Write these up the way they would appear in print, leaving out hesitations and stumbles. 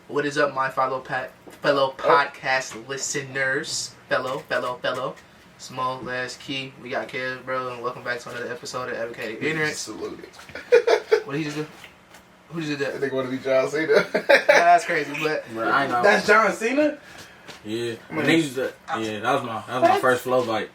What is up, my fellow podcast listeners? Fellow. Small lezzski. We got Kev, bro, and welcome back to another episode of Advocating Ignorance. Salute. What did he just do? Who just did that? I think want to be John Cena. That's crazy, but I know. That's John Cena? Yeah. That was my first flow bite.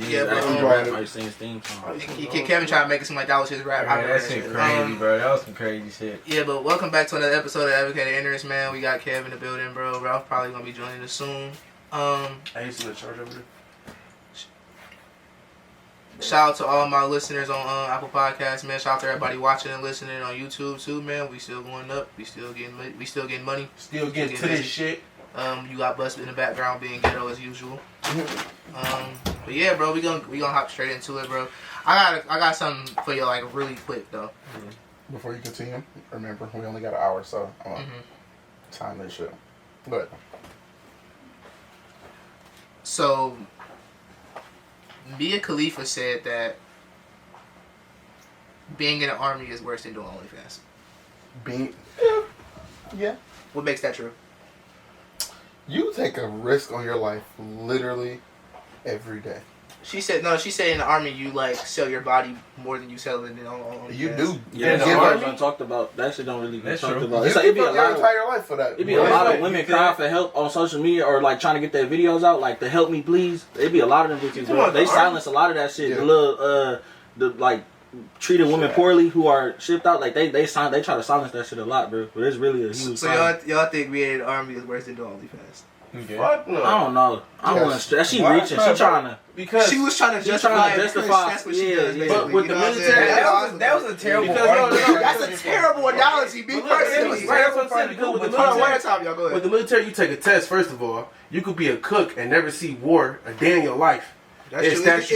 Yeah, but I sing his theme song. Kevin tried to make it seem like that was his rap. Man, that shit crazy, bro. That was some crazy shit. Yeah, but welcome back to another episode of Advocating Ignorance, man. We got Kev in the building, bro. Ralph probably gonna be joining us soon. I used to charge over there. Shout out to all my listeners on Apple Podcasts, man. Shout out to everybody watching and listening on YouTube too, man. We still going up. We still getting money. Still getting to this shit. You got Busted in the background being ghetto as usual. But yeah, bro, we gonna hop straight into it, bro. I got something for you, like, really quick though. Before you continue, remember we only got an hour, so time this shit. Go ahead. So, Mia Khalifa said that being in the army is worse than doing OnlyFans. Yeah. What makes that true? You take a risk on your life literally every day. She said in the army you like sell your body more than you sell it on OnlyFans. You do. Yeah, you the give army up. talked about that shit. Don't really get talked True. about. You It's like give it'd be a up your lot of entire life for that. it'd be a lot of women crying for help on social media or like trying to get their videos out, like to help me please. It'd be a lot of them bitches, bro. They silence a lot of that shit. Yeah. The little the like treated women poorly who are shipped out, like they try to silence that shit a lot, bro. But it's really a huge. So y'all think being in the army is worse than doing OnlyFans? Yeah. Fuck no. I don't know. I don't want to stress. She reaching. She trying to. Because she was trying to justify. That's what she does, basically. But with the military, that was a terrible. That's a terrible analogy. Be personally. With the military, you take a test. First of all, you could be a cook and never see war a day in your life. It's different.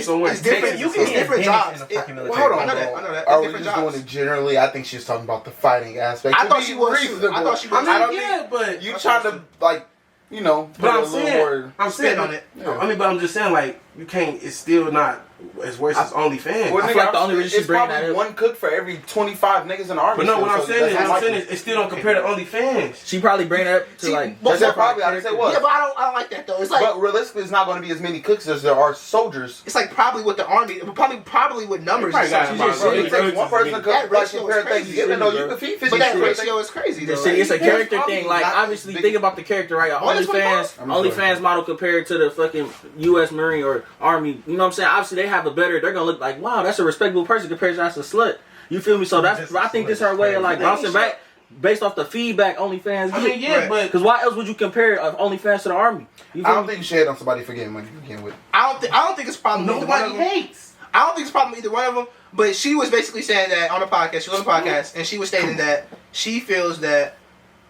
You can get different jobs. Hold on. I know that. Are we just doing it generally? I think she's talking about the fighting aspect. I thought she was. I thought she was. I don't think. But you trying to like. You know, but I'm saying on it. Yeah. I mean, but I'm just saying, like, you can't. It's still not as worse as OnlyFans. Well, I feel like the only reason she bring that up, one cook for every 25 niggas in the army. But no, what I'm saying is, it still don't compare to OnlyFans. she probably bring that up to like. Probably. I didn't say what. Yeah, but I don't like that though. It's like, but realistically, it's not going to be as many cooks as there are soldiers. It's like probably with the army, probably with numbers. It takes one person to cook like compare Thanksgiving. No, you can feed 50. But that ratio is crazy. It's a character thing. Like obviously, think about the character, right? OnlyFans model compared to the fucking U.S. Marine or Army. You know what I'm saying? Obviously, they have a better. They're gonna look like, wow, that's a respectable person compared to that's a slut. You feel me? So that's I think this is her way of like bouncing back based off the feedback OnlyFans get. I mean, yeah, but because why else would you compare OnlyFans to the Army? I don't think she had on somebody for getting money to begin with. I don't think it's a problem. Nobody hates. I don't think it's a problem with either one of them. But she was basically saying that on the podcast. She was on the podcast and she was stating that she feels that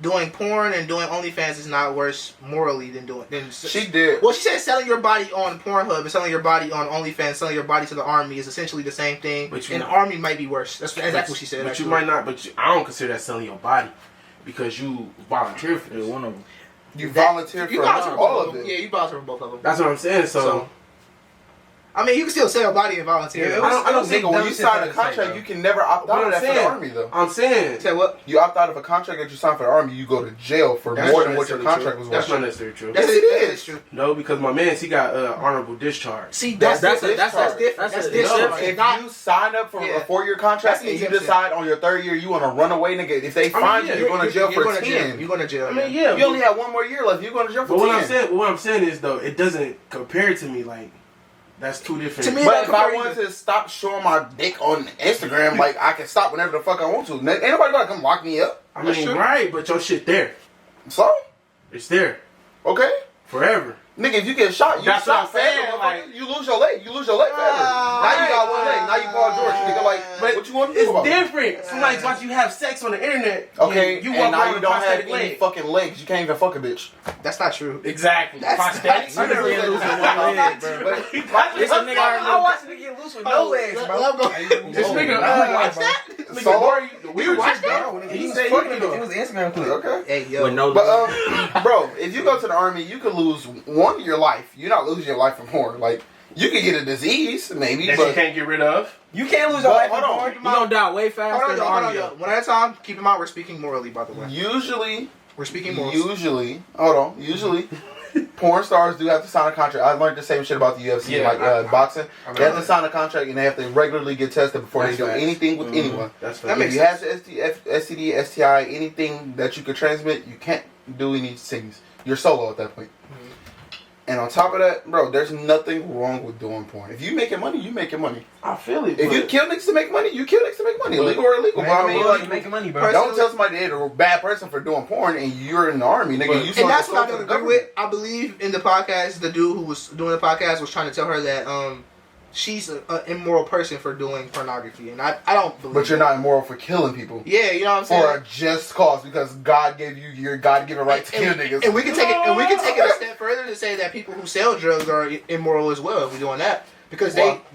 doing porn and doing OnlyFans is not worse morally than doing. She did. Well, she said selling your body on Pornhub and selling your body on OnlyFans, selling your body to the army is essentially the same thing. But the army might be worse. That's exactly what she said. But you might not. But I don't consider that selling your body because you volunteer for this. One of them. You volunteer for all of it. Yeah, you volunteer for both of them. That's what I'm saying. So I mean, you can still sell your body and volunteer. Yeah, I don't think when you sign a contract, you can never opt out of that for the army, though. I'm saying. Say what? You opt out of a contract that you sign for the army, you go to jail for more than what your contract was worth. That's not necessarily true. Yes, it is true. No, because my man, he got honorable discharge. See, that's different. If you sign up for a 4-year contract and you decide on your 3rd year you want to run away, nigga, if they find you, you're going to jail for 10. You're going to jail. I mean, yeah. You only have 1 more year left. You're going to jail for 10. But what I'm saying is, though, it doesn't compare to me like. That's two different. To me, but if I wanted to stop showing my dick on Instagram, like I can stop whenever the fuck I want to. Ain't nobody gonna come lock me up. I mean, right? But your shit there. So it's there. Okay. Forever. Nigga, if you get shot, you that's shot forever. Like, you lose your leg. You lose your leg forever. Now you got 1 leg. Now you Paul George. Nigga, like, but what you want to do about it? It's different. Somebody's watching you have sex on the internet. Okay, you and now you don't have any fucking legs. You can't even fuck a bitch. That's not true. Exactly. That's I never get loose with 1 leg, bro. This a nigga I watched nigga get loose with no legs, bro. This nigga, watch that. So, we watched that. He said it was Instagram clip. Okay. Hey, yo. But bro, if you go to the army, you could lose your life. You're not losing your life from porn. Like, you could get a disease, maybe, that but you can't get rid of. You can't lose your life from porn. You're gonna die way faster than the army. One at a time. Keep in mind, we're speaking morally, by the way. Usually, We're speaking morals. Usually, porn stars do have to sign a contract. I learned the same shit about the UFC, boxing. They have to sign a contract and they have to regularly get tested before they do anything with anyone. That's if you have STD, STI, anything that you could transmit, you can't do any things. You're solo at that point. And on top of that, bro, there's nothing wrong with doing porn. If you making money, you making money. I feel it. If you kill niggas to make money, you kill niggas to make money. Illegal or illegal. But I mean, like, making money, bro. Don't tell somebody they're a bad person for doing porn and you're in the army, nigga. And that's what I don't agree with. I believe in the podcast, the dude who was doing the podcast was trying to tell her that she's an immoral person for doing pornography, and I don't believe. But you're not immoral for killing people. Yeah, you know what I'm saying. For a just cause, because God gave you your God-given right to kill niggas. And we can take it. And we can take it a step further to say that people who sell drugs are immoral as well. If we're doing that, because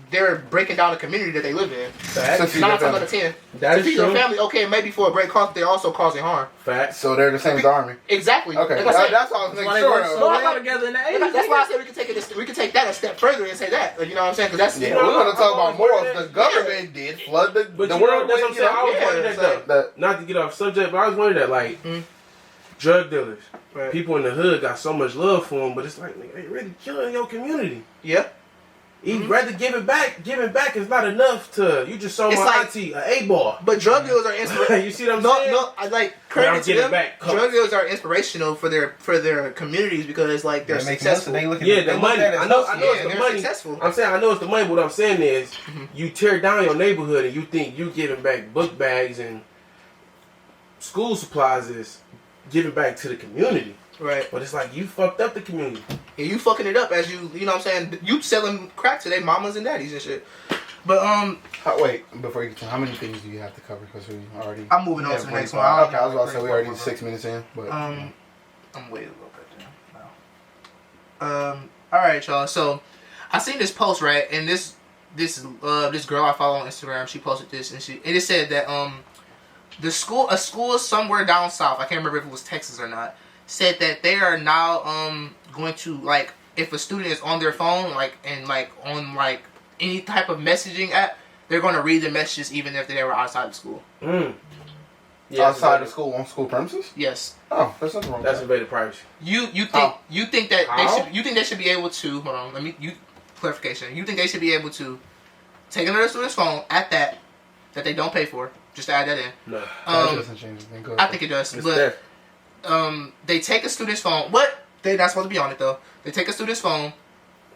they're breaking down the community that they live in. Facts. 9 times out of 10. That is true. Your family, okay, maybe for a great cause, they're also causing harm. Facts. So they're the same as the army. Exactly. Okay, like that's all I was making sure of. So all together in the 80s. That's why I said we can take it. We can take that a step further and say that. Like, you know what I'm saying? Because that's we want to talk about morals. The government did flood the world. That's what I'm saying. I was wondering that. Not to get off subject, but I was wondering that, like, drug dealers, people in the hood got so much love for them, but it's like, nigga, they really killing your community. Yeah. You'd rather give it back. Giving back is not enough to. You just sold my auntie an 8-ball. But drug dealers are inspirational. You see what I'm saying? No, I like credit to them. Drug dealers are inspirational for their communities because like they're successful. The money. I know it's the money. Successful. I'm saying I know it's the money. But what I'm saying is, you tear down your neighborhood and you think you giving back book bags and school supplies is giving back to the community. Right. But it's like you fucked up the community. Yeah, you fucking it up as you know what I'm saying? You selling crack to their mamas and daddies and shit. But wait, before you continue, how many things do you have to cover? Because we already. I'm moving on to the next one. Okay, I was about to say we already 6 minutes in, but I'm waiting a little bit now. All right, y'all. So I seen this post, right, and this girl I follow on Instagram, she posted this, and it said that a school somewhere down south, I can't remember if it was Texas or not, said that they are now going to, like, if a student is on their phone, on any type of messaging app, they're going to read the messages even if they were outside of school. Yeah, outside of school, on school premises? Yes. Oh, there's nothing wrong with that. That's invaded privacy. You think they should be able to, hold on, clarification. You think they should be able to take another student's phone at that they don't pay for, just to add that in. No. That doesn't change anything. I think it does. It's but there. they take a student's phone. What? They're not supposed to be on it though. They take a student's phone,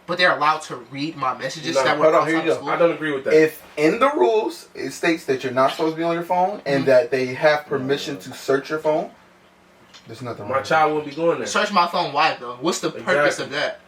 but they're allowed to read my messages that were outside of school. I don't agree with that. If in the rules it states that you're not supposed to be on your phone and that they have permission to search your phone, there's nothing wrong. My child won't be going there. Search my phone. Why though? What's the purpose of that?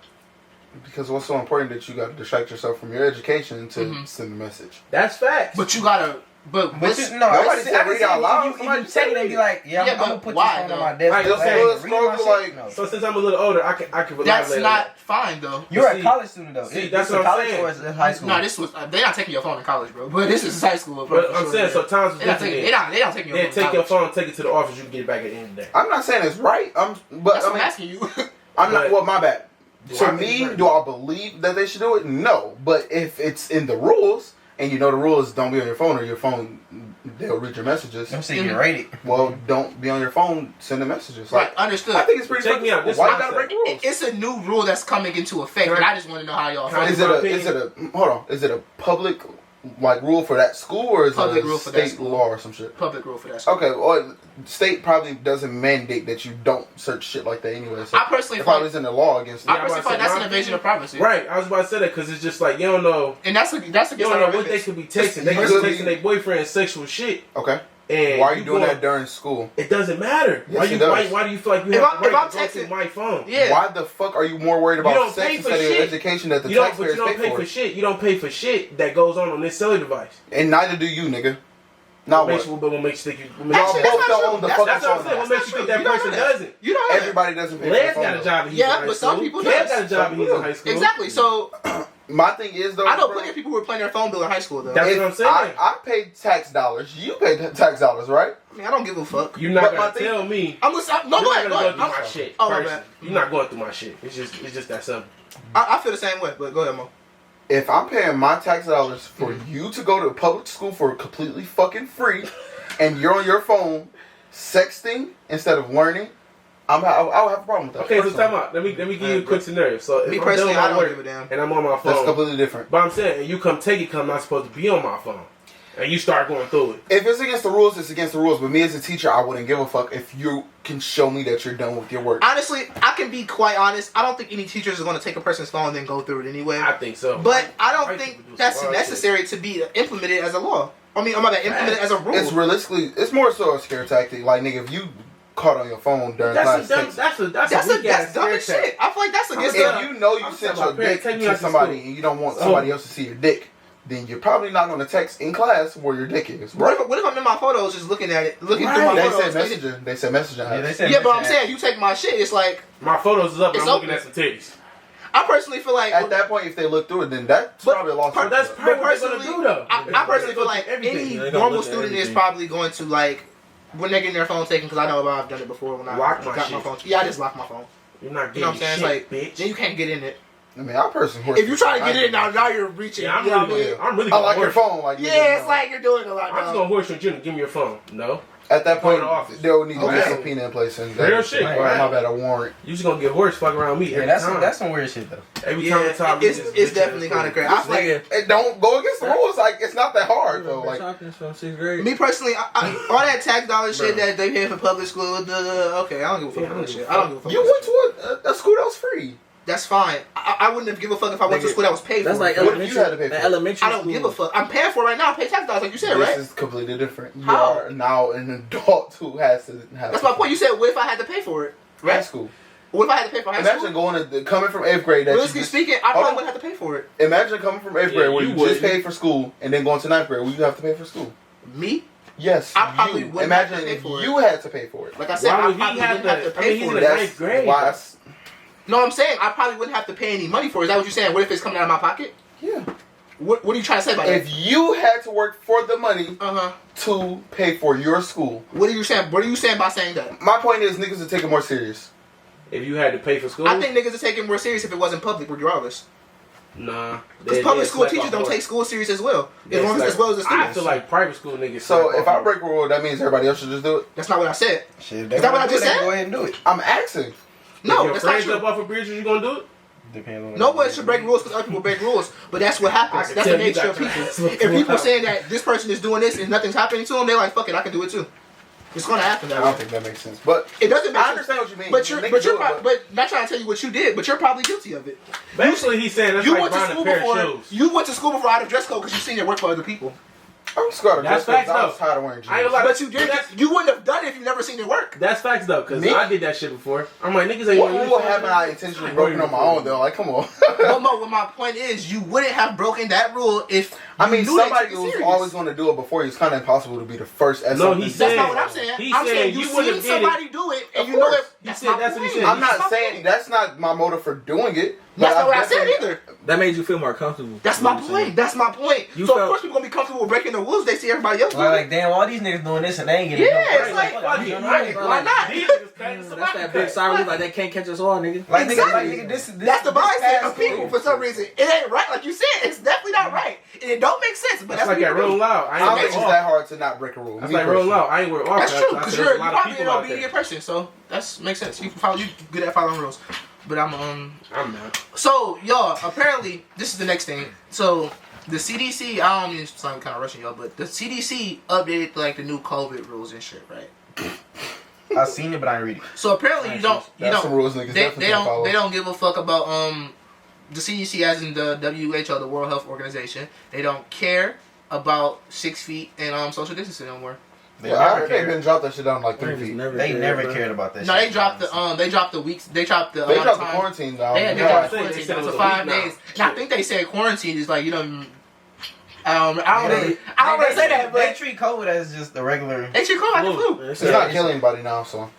Because what's so important that you got to distract yourself from your education to send a message. That's facts. But you gotta. Nobody said read out loud. You take it and be like, I'm gonna put this phone on my desk. So since I'm a little older, I can rely. That's not fine though. You're a college student though. See, that's what I'm saying. Or is it high school? No, this was they're not taking your phone in college, bro. But this is high school. But I'm saying so times they don't take your phone. Then take your phone, take it to the office. You can get it back at the end of the day. I'm not saying it's right. That's what I'm asking you. I'm not. Well, my bad. To me, do I believe that they should do it? No. But if it's in the rules, and you know the rules, don't be on your phone, or your phone, they'll read your messages. I'm saying you're rated. Well, don't be on your phone sending messages. Right, understood. I think it's pretty. Check me out. Why you gotta break rules? It's a new rule that's coming into effect, and I just want to know how y'all feel. Is it a public rule for that school, or is it a state law or some shit? Public rule for that school. Okay, well, state probably doesn't mandate that you don't search shit like that anyway. So I personally it probably isn't a law against it. I personally find that's an invasion of privacy. Right, I was about to say that because it's just like you don't know. And that's you don't know what they could be texting. They could be texting their boyfriend sexual shit. Okay. And why are you doing that during school? It doesn't matter. Yes, it does. Why do you feel like you have to go through my phone? Yeah. Why the fuck are you more worried about sex instead of your education that the taxpayers pay for? You don't pay for shit that goes on this cellular device. And neither do you, nigga. Not what? But what makes you think you? Y'all both don't own the fucking phone. That's what I'm saying. What makes you think that person doesn't? You know everybody doesn't pay for Les the phone. got a job. Yeah, but some people Les got a job. He's in high school. Exactly. So. My thing is though, I know plenty of people who were paying their phone bill in high school though. That's what I'm saying. I paid tax dollars. You paid tax dollars, right? I mean, I don't give a fuck. You're not gonna tell me. I'm listening. No, you're not gonna go through my shit. Oh, my bad. You're not going through my shit. It's just that simple. I feel the same way, but go ahead, Mo. If I'm paying my tax dollars for you to go to a public school for completely fucking free, and you're on your phone sexting instead of learning, I'll have a problem with that. Okay, so time out. Let me give you a quick scenario. So me if personally, I I'm don't done give a damn. and I'm on my phone. That's completely different. But I'm saying, and you come take it, I'm not supposed to be on my phone, and you start going through it. If it's against the rules, it's against the rules. But me as a teacher, I wouldn't give a fuck if you can show me that you're done with your work. Honestly, I can be quite honest. I don't think any teachers are going to take a person's phone and then go through it anyway. I think so. But I don't think that's necessary to be implemented as a law. I mean, I'm about to implement it as a rule. It's realistically, it's more so a scare tactic. Like, nigga, if you caught on your phone during class, that's dumb as shit. I feel like that's against if you know you sent your dick to somebody and you don't want somebody else to see your dick, then you're probably not going to text in class where your dick is. Right? What if I'm in my photos just looking at it, looking through my photos? They said messaging. Yeah, but I'm saying you take my shit, it's like my photos is up and I'm looking at some titties. I personally feel like at that point, if they look through it, then that's probably a lost. That's probably what they're gonna do, though. I personally feel like any normal student is probably going to like when they're getting their phone taken, because I know I've done it before when I got my phone. Yeah, I just locked my phone. You're not getting, you know what I'm saying? Shit, like, bitch. Then you can't get in it. I mean, I personally. If you try to get in now you're reaching. Yeah, I'm really. I like your phone. Like, yeah, it's like you're doing a lot. I'm just gonna horse you and give me your phone. No. At that point, there will need to be a subpoena in place. And real shit. Right. My bad, a warrant. You just gonna get horse fuck around me every time. That's some weird shit though. Every time we talk, it's definitely kind of crazy. I feel like it don't go against the rules. Like, it's not that hard though. Like, me personally, all that tax dollar shit that they pay for public school. Okay, I don't give a fuck about that shit. I don't give a fuck. You went to a school that was free. That's fine. I wouldn't have given a fuck if I went to a school that was paid for. That's like elementary. You had to pay for elementary. I don't give a fuck. I'm paying for it right now. I pay tax dollars, like you said, right? This is completely different. You How? are now an adult who has to have. That's my point. You said, what if I had to pay for it? Right? High school. What if I had to pay for high school? Imagine going coming from 8th grade. Realistically speaking, I probably wouldn't have to pay for it. Imagine coming from 8th grade where you just paid for school and then going to 9th grade where you have to pay for school. Me? Yes, I probably wouldn't imagine have to pay if for it. you had to pay for it. Like I said, I probably wouldn't have to pay for it. That's 9th grade. Why? No, I'm saying I probably wouldn't have to pay any money for it. Is that what you're saying? What if it's coming out of my pocket? Yeah. What are you trying to say about that? If you had to work for the money to pay for your school. What are you saying? What are you saying by saying that? My point is niggas are taking more serious. If you had to pay for school? I think niggas are taking more serious if it wasn't public regardless. Nah. Because public school teachers don't take school serious as well. As well as the students. I feel like private school niggas. So if I break a rule, that means everybody else should just do it? That's not what I said. Shit, is that what I just said? Go ahead and do it. I'm asking. No, if that's your not friends true. up off a bridge, you gonna do it? Depends on no one should break rules because other people break rules, but that's what happens. That's the nature of people. If people saying that this person is doing this and nothing's happening to them, they're like, fuck it, I can do it too. It's gonna happen that way. I don't think that makes sense, but it doesn't make sense. I understand what you mean. But not trying to tell you what you did, but you're probably guilty of it. Basically, he's saying that's like buying a pair of shoes. You went to school before out of dress code because you seen it work for other people. I'm scared of dress facts code. I was tired of wearing jeans. But you did. You wouldn't have done it if you never seen it work. That's facts though, because I did that shit before. I'm like, niggas ain't. What rule haven't I intentionally broken on my own though? Like, come on. But my point is, you wouldn't have broken that rule if. I mean, somebody who's always going to do it before you. It's kind of impossible to be the first. No, he said. That's not what I'm saying. I'm saying you seen somebody do it, and you know that. That's what he said. I'm not saying that's not my motive for doing it. That's not what I said either. That made you feel more comfortable. That's my point. That's my point. So of course people gonna be comfortable with breaking the rules. They see everybody else doing it. Like, damn, all these niggas doing this and they ain't getting it's like, why not? That's that big sorry like they can't catch us all, nigga. Like, exactly. nigga, this that's the mindset of people for some reason. It ain't right, like you said. It's definitely not right, and it don't make sense. But that's like that real loud. I don't think it's that hard to not break a rule. That's like real loud. I ain't wear off. That's true because you're probably an obedient person, so that makes sense. You good at following rules. But I'm not. So y'all, apparently this is the next thing. So the CDC, I don't mean to sound kind of rushing y'all, but the CDC updated like the new COVID rules and shit, right? I seen it, but I ain't read it. So apparently they don't give a fuck about the CDC as in the WHO, the World Health Organization. They don't care about 6 feet and social distancing no more. I heard they've been dropped that shit down like 3 feet. They never cared about that. No, they dropped the weeks. They dropped the quarantine down. They dropped the quarantine down to 5 days. And I think they said quarantine is like, you know, I don't want to say that, but they treat COVID as just a regular. They treat COVID like the flu. It's not killing anybody now, so.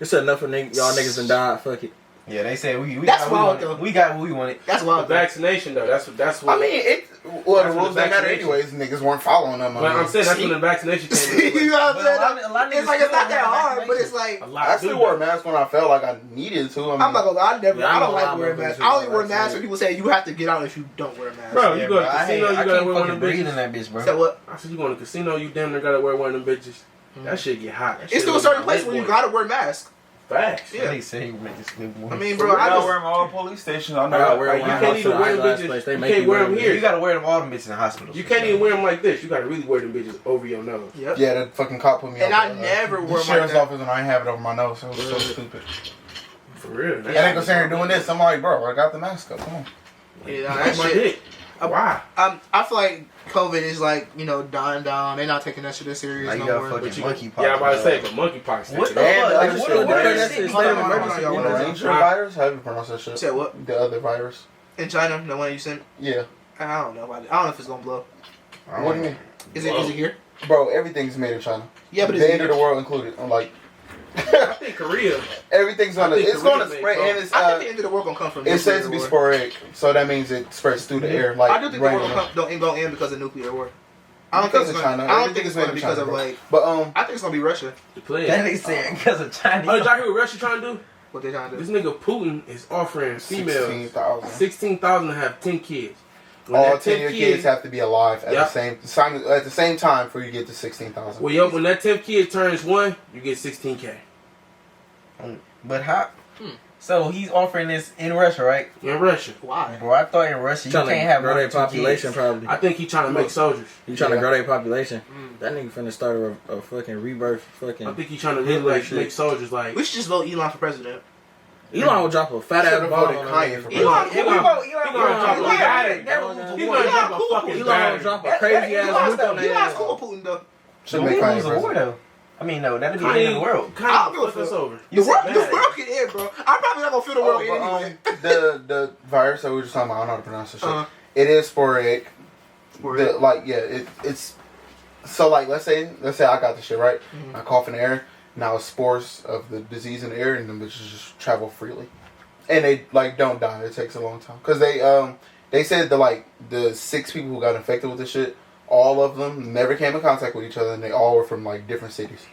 It's enough of y'all niggas and died. Fuck it. Yeah, they said we that's got wild though. We got what we wanted. That's wild. The vaccination though. That's what. I mean, the rules that matter anyways. Niggas weren't following them. But I'm saying that's when the vaccination came. You know what I'm saying? It's like it's not that hard, but it's like I still wore a mask when I felt like I needed to. I'm not gonna lie. I don't like wearing masks. I only wear masks when people say you have to get out if you don't wear a mask. Bro, you go to the casino, you gotta wear one of them bitches. In that bitch, bro. So what? I said you go to the casino, you damn near gotta wear one of them bitches. That shit get hot. It's to a certain place where you gotta wear a mask. Facts. Yeah. They say he make this new movie. I mean, bro, I gotta wear them all police stations. I know. Like, you can't even wear them bitches. You can't wear them here. You gotta wear them all them bitches in hospitals. You can't even wear them like this. You gotta really wear them bitches over your nose. Yep. Yeah, that fucking cop put me and on. I never the wore my sheriff's office and I ain't have it over my nose. So it was so stupid. For real. And they go sitting here doing this. I'm like, bro, I got the mask up. Come on. Yeah, That's my dick. Why? I feel like COVID is like, dying down. They're not taking that shit as serious like no you got more. fucking monkeypox. Yeah, I'm about to say, but monkeypox. What the fuck? What Ranger virus? How do you pronounce that shit? Say what? The other virus. In China, the one you sent? Yeah. I don't know. I don't know if it's gonna blow. What do you mean? Is it here? Bro, everything's made in China. Yeah, but the end of the world included. I'm like, I think Korea. Everything's gonna. It's gonna spread, and it's. I think the end of the world gonna come from. It says to be sporadic, so that means it spreads through the air. Like I do think the world don't go in because of nuclear war. I don't because think of it's China. I don't think it's gonna be because of like. But I think it's gonna be Russia. That they saying because of China. Oh, did y'all hear what Russia trying to do? What they trying to do? This nigga Putin is offering females 16,000 to have 10 kids. When all 10 of your kids have to be alive at the same time for you to get to 16,000. Well, yo, when that 10th kid turns 1, you get 16K. But how? So he's offering this in Russia, right? In Russia. Why? Bro, I thought in Russia you can't have grow their population. Kids. Probably. I think he trying to make soldiers. He trying to grow their population. That nigga finna start a fucking rebirth. Fucking. I think he trying to really make soldiers like. We should just vote Elon for president. Elon will drop a fat ass bomb on Kanye for Elon. Elon will drop a crazy ass nuke on their ass. Elon's cool with Putin though. Should make Kanye lose a war though. I mean, no, that'd be the end of the world. I'll go for over. The world can end, bro. I'm probably not gonna feel the world anyway. The virus that we were just talking about, I don't know how to pronounce this shit. It is sporadic. It's so like let's say I got this shit right. I cough in the air. Now spores of the disease in the air and them bitches just travel freely, and they like don't die. It takes a long time because they said the 6 people who got infected with this shit, all of them never came in contact with each other, and they all were from like different cities.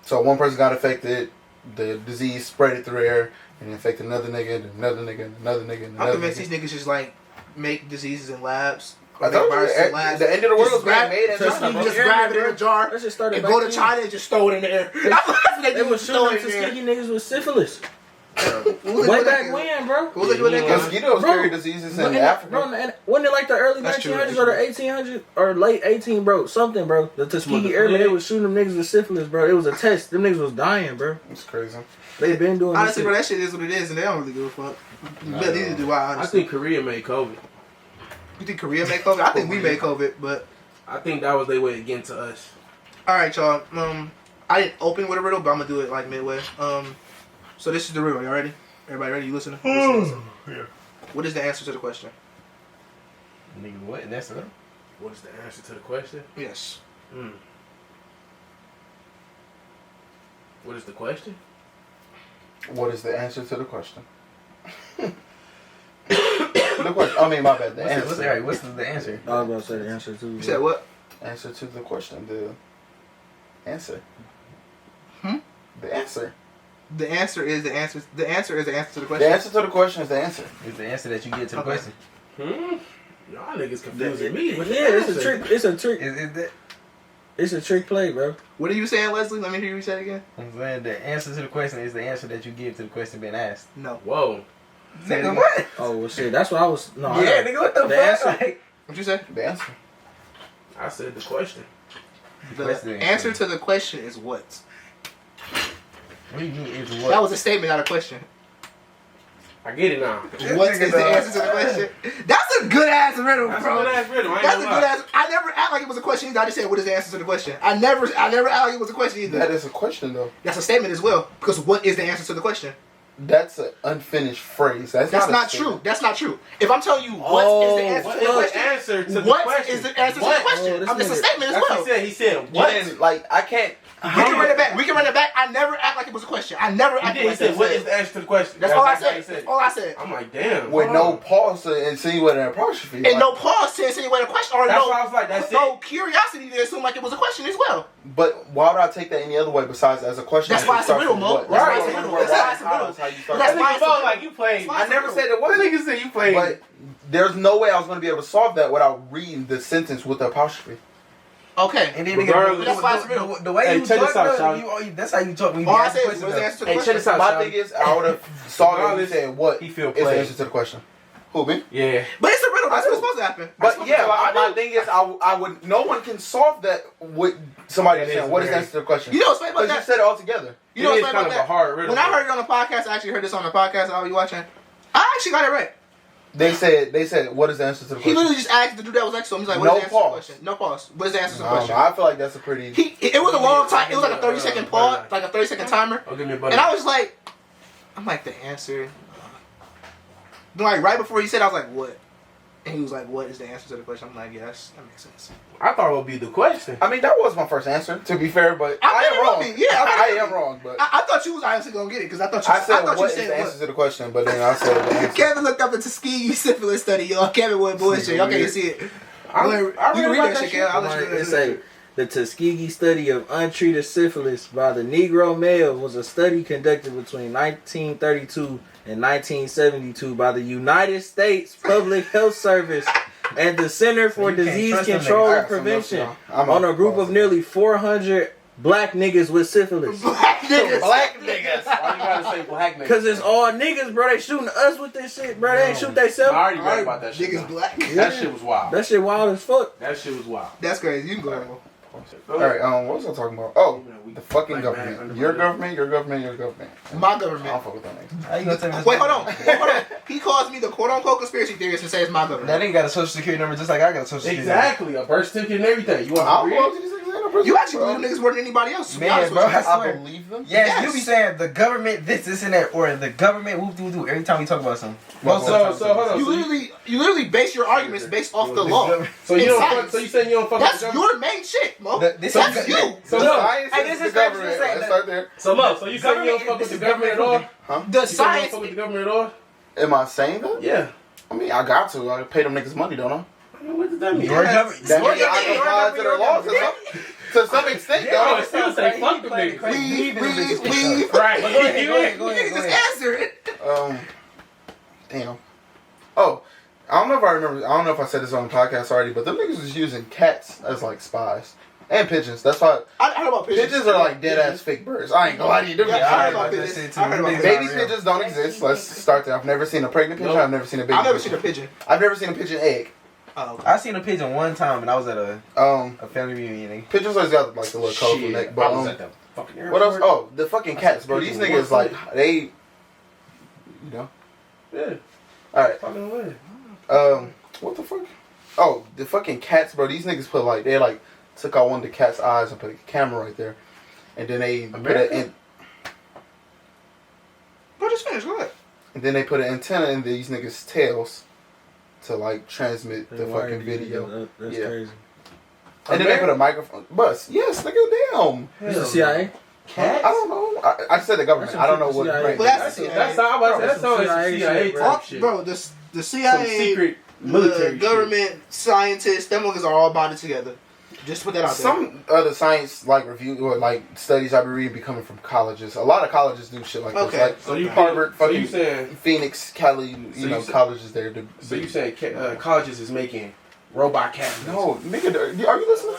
So one person got affected, the disease spread it through the air, and infected another nigga, and another nigga, and another nigga, and another nigga. I'm convinced these niggas just like make diseases in labs. I told you, the end of the world is being made in China. You just grab it in a jar and go to China and just throw it in the air. That's what they do. They was shooting Tuskegee niggas with syphilis. Way back when, bro. What was they doing that? Mosquitoes carry diseases in Africa. Bro, wasn't it like the early 1900s or the 1800s or late 18, bro? Something, bro. The Tuskegee Airmen, they was shooting them niggas with syphilis, bro. It was a test. Them niggas was dying, bro. It's crazy. They been doing this honestly, bro, that shit is what it is, and they don't really give a fuck. But neither do I, honestly. I think Korea made COVID. You think Korea made COVID? I think we made COVID, but I think that was their way of getting to us. Alright, y'all. I didn't open with a riddle, but I'm gonna do it like midway. So this is the riddle. Y'all ready? Everybody ready? You listening? Yeah. What is the answer to the question? Nigga, what? That's it? What is the answer to the question? Yes. What is the question? What is the answer to the question? The question. I mean, my bad. The answer. What's the answer? I was about to say the answer too. You said what? Answer to the question. The answer. The answer. The answer is the answer. The answer is the answer to the question. The answer to the question is the answer. It's the answer that you get to the question. Y'all niggas confusing me. Yeah, it's a trick. It's a trick. It's a trick play, bro. What are you saying, Leslie? Let me hear you say it again. I'm saying the answer to the question is the answer that you give to the question being asked. No. Whoa. Nigga, what? Oh, well, shit. That's what I was. No, Yeah, nigga, what the fuck? answer. Like, What you say? The answer. I said the question. The answer to the question is what? what do you mean it's what? That was a statement, not a question. I get it now. What is the answer to the question? That's a good ass riddle, That's bro. a good ass riddle. That's a good ass. I never act like it was a question either. I just said, what is the answer to the question? I never act like it was a question either. That is a question, though. That's a statement as well. Because what is the answer to the question? That's an unfinished phrase. That's not true. That's not true. If I'm telling you what is the answer to the question, answer to the what question? is the answer to the question? It's a statement as That's well. what he said. What? Like, I can't. We can run it back. We can run it back. I never act like it was a question. I never act He like said, that. what is the answer to the question? That's all I said. That's all I said. I'm like, damn. With no pause to insinuate an apostrophe. And no pause to insinuate a question. Or That's no, why I was like, that's no it. curiosity to assume like it was a question as well. But why would I take that any other way besides as a question? That's why it's a riddle, Mo. That's why it's a riddle. That's why it's a riddle. That's how you start. That's why it's a riddle. Like you played. I never said it was. What nigga said you played? But there's no way I was going to be able to solve that without reading the sentence with the apostrophe. Okay. And then the way you talk, that's how you talk when you ask the question. Hey, check this out. My thing is, I would have saw you said what is the answer to the question. Who, me? Yeah. But it's a riddle. That's what's supposed to happen. But yeah, my thing is, I would. No one can solve that with somebody saying what is the answer to the question. You know what's funny about that? You said it all together. You know what's funny kind about of a that? hard riddle. When I heard it on the podcast, I actually heard this on the podcast. I was watching. I actually got it right. They said what is the answer to the question? He literally just asked the dude that was next to him. He's like, what is the answer to the question? No pause. What is the answer to the question? I feel like that's a pretty. It was a long time. It was like a 30-second pause, like a 30-second timer. And I was like, I'm like, the answer. Like right before he said, I was like, what? And he was like, what is the answer to the question? I'm like, yes, that makes sense. I thought it would be the question. I mean, that was my first answer, to be fair, but I am wrong. Yeah, I am wrong, but I thought you was honestly gonna get it because I thought what is the answer to the question, but then I said the answer. Kevin looked up the Tuskegee syphilis study, y'all. Kevin went bullshit. Y'all can't see it. You can read that shit, Kevin. I'll let you It say the Tuskegee study of untreated syphilis by the Negro male was a study conducted between 1932 and 1972 by the United States Public Health Service and the Center for Disease Control and Prevention on a group of nearly 400 black niggas with syphilis. Black niggas. Black niggas. Why you gotta say black niggas? Cause it's all niggas, bro. They shooting us with this shit, bro. They ain't shoot they self. I already read about that shit. Niggas black. That shit was wild. That shit wild as fuck. That shit was wild. That's crazy. You can go. Alright, what was I talking about? Oh, the fucking government. Your government, your government, your government. My I government. don't fuck with that nigga. How you gonna tell me? Wait, hold on. He calls me the quote-unquote conspiracy theorist and says my government. That nigga got a social security number just like I got a social security Exactly. A birth certificate and everything. You want I to don't read? You actually believe niggas more than anybody else. To be honest bro, with you. I swear. I believe them. Yes, you be saying the government this and that, or the government whoop doo doo every time we talk about something. So hold on. You literally base your arguments based off the law. So you don't Science. fuck, so you saying you don't fuck with That's the government? your main shit, Mo. This That's is- you. So The look, science Hey, is this the is government. what I'm Let's start there. so you saying you don't fuck with the government at all? Huh? The You saying you don't science. fuck with the government at all? Am I saying that? Yeah. I mean, I got to. I pay them niggas money, don't I? What does that mean? Your government. That Your means I government, comply to the laws to some extent, Yeah, though. it still say fuck them niggas. We. Right. Go ahead. Niggas just answer it. Damn. Oh, I don't know if I said this on the podcast already, but them niggas was using cats as like spies and pigeons. That's why I heard about pigeons. pigeons are like dead ass fake birds. I ain't gonna lie to you. Them Yeah, I niggas- heard about pigeons. I heard about Baby Baby pigeons. pigeons don't exist. Let's start there. I've never seen a pregnant pigeon. Nope. I've never seen a baby. I've never pigeon. seen a pigeon. I've never seen a pigeon egg. Oh, okay. I seen a pigeon one time and I was at a family reunion. Nigga. Pigeons always got like the little colorful Shit. neck. I But was at the fucking airport. what else? Oh, the fucking cats, bro. These pigeon niggas one like they, you know. Yeah. All right. Fucking away. What the fuck? Oh, the fucking cats, bro. These niggas put like they like took out one of the cat's eyes and put a camera right there, and then they put it in. Bro, just finish. Go ahead. And then they put an antenna in these niggas' tails to like transmit the Why fucking do you video. do that? That's Yeah. crazy. And then they put a microphone. Bus. Yes, nigga, damn. This is CIA? I don't know. I said the government. That's I don't know what. CIA. branch. Well, that's the That sounds like some CIA type shit. Bro, the Some CIA, secret military the government, scientists, them niggas are all bonded together. Just put that out there. Some other science like review or like studies I've been reading be coming from colleges. A lot of colleges do shit like Okay. this. Like So you Harvard, so fucking you saying Phoenix, Cali, So you say- colleges there. so you saying colleges is making robot cats? No, nigga, are you listening?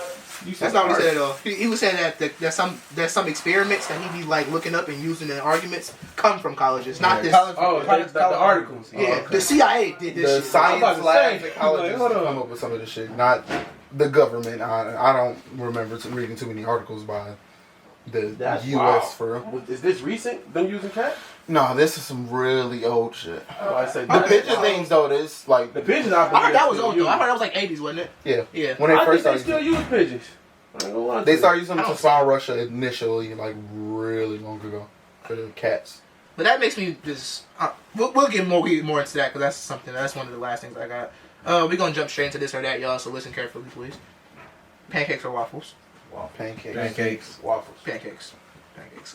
You said That's not what he art. said at all. He was saying that there's some experiments that he be like looking up and using in arguments come from colleges, not this. Oh, the articles. Yeah, Oh, okay. the CIA did this The shit. I'm about science to labs say, at colleges hold on. come up with some of this shit, not the government. I don't remember reading too many articles by the That's U.S. wild. for real. Is this recent? Them using cats? No, this is some really old shit. Oh, I said The Okay. pigeon things though, this like the pigeons. I heard that was old though. I heard that was like 80s, wasn't it? yeah. Yeah. When they I first think they started, still use pigeons. I ain't gonna lie to they you. started using them I to don't spy on Russia initially, like really long ago for the cats. But that makes me just. We'll get more into that because that's one of the last things I got. We're gonna jump straight into this or that, y'all. So listen carefully, please. Pancakes or waffles? Pancakes. Waffles. Pancakes.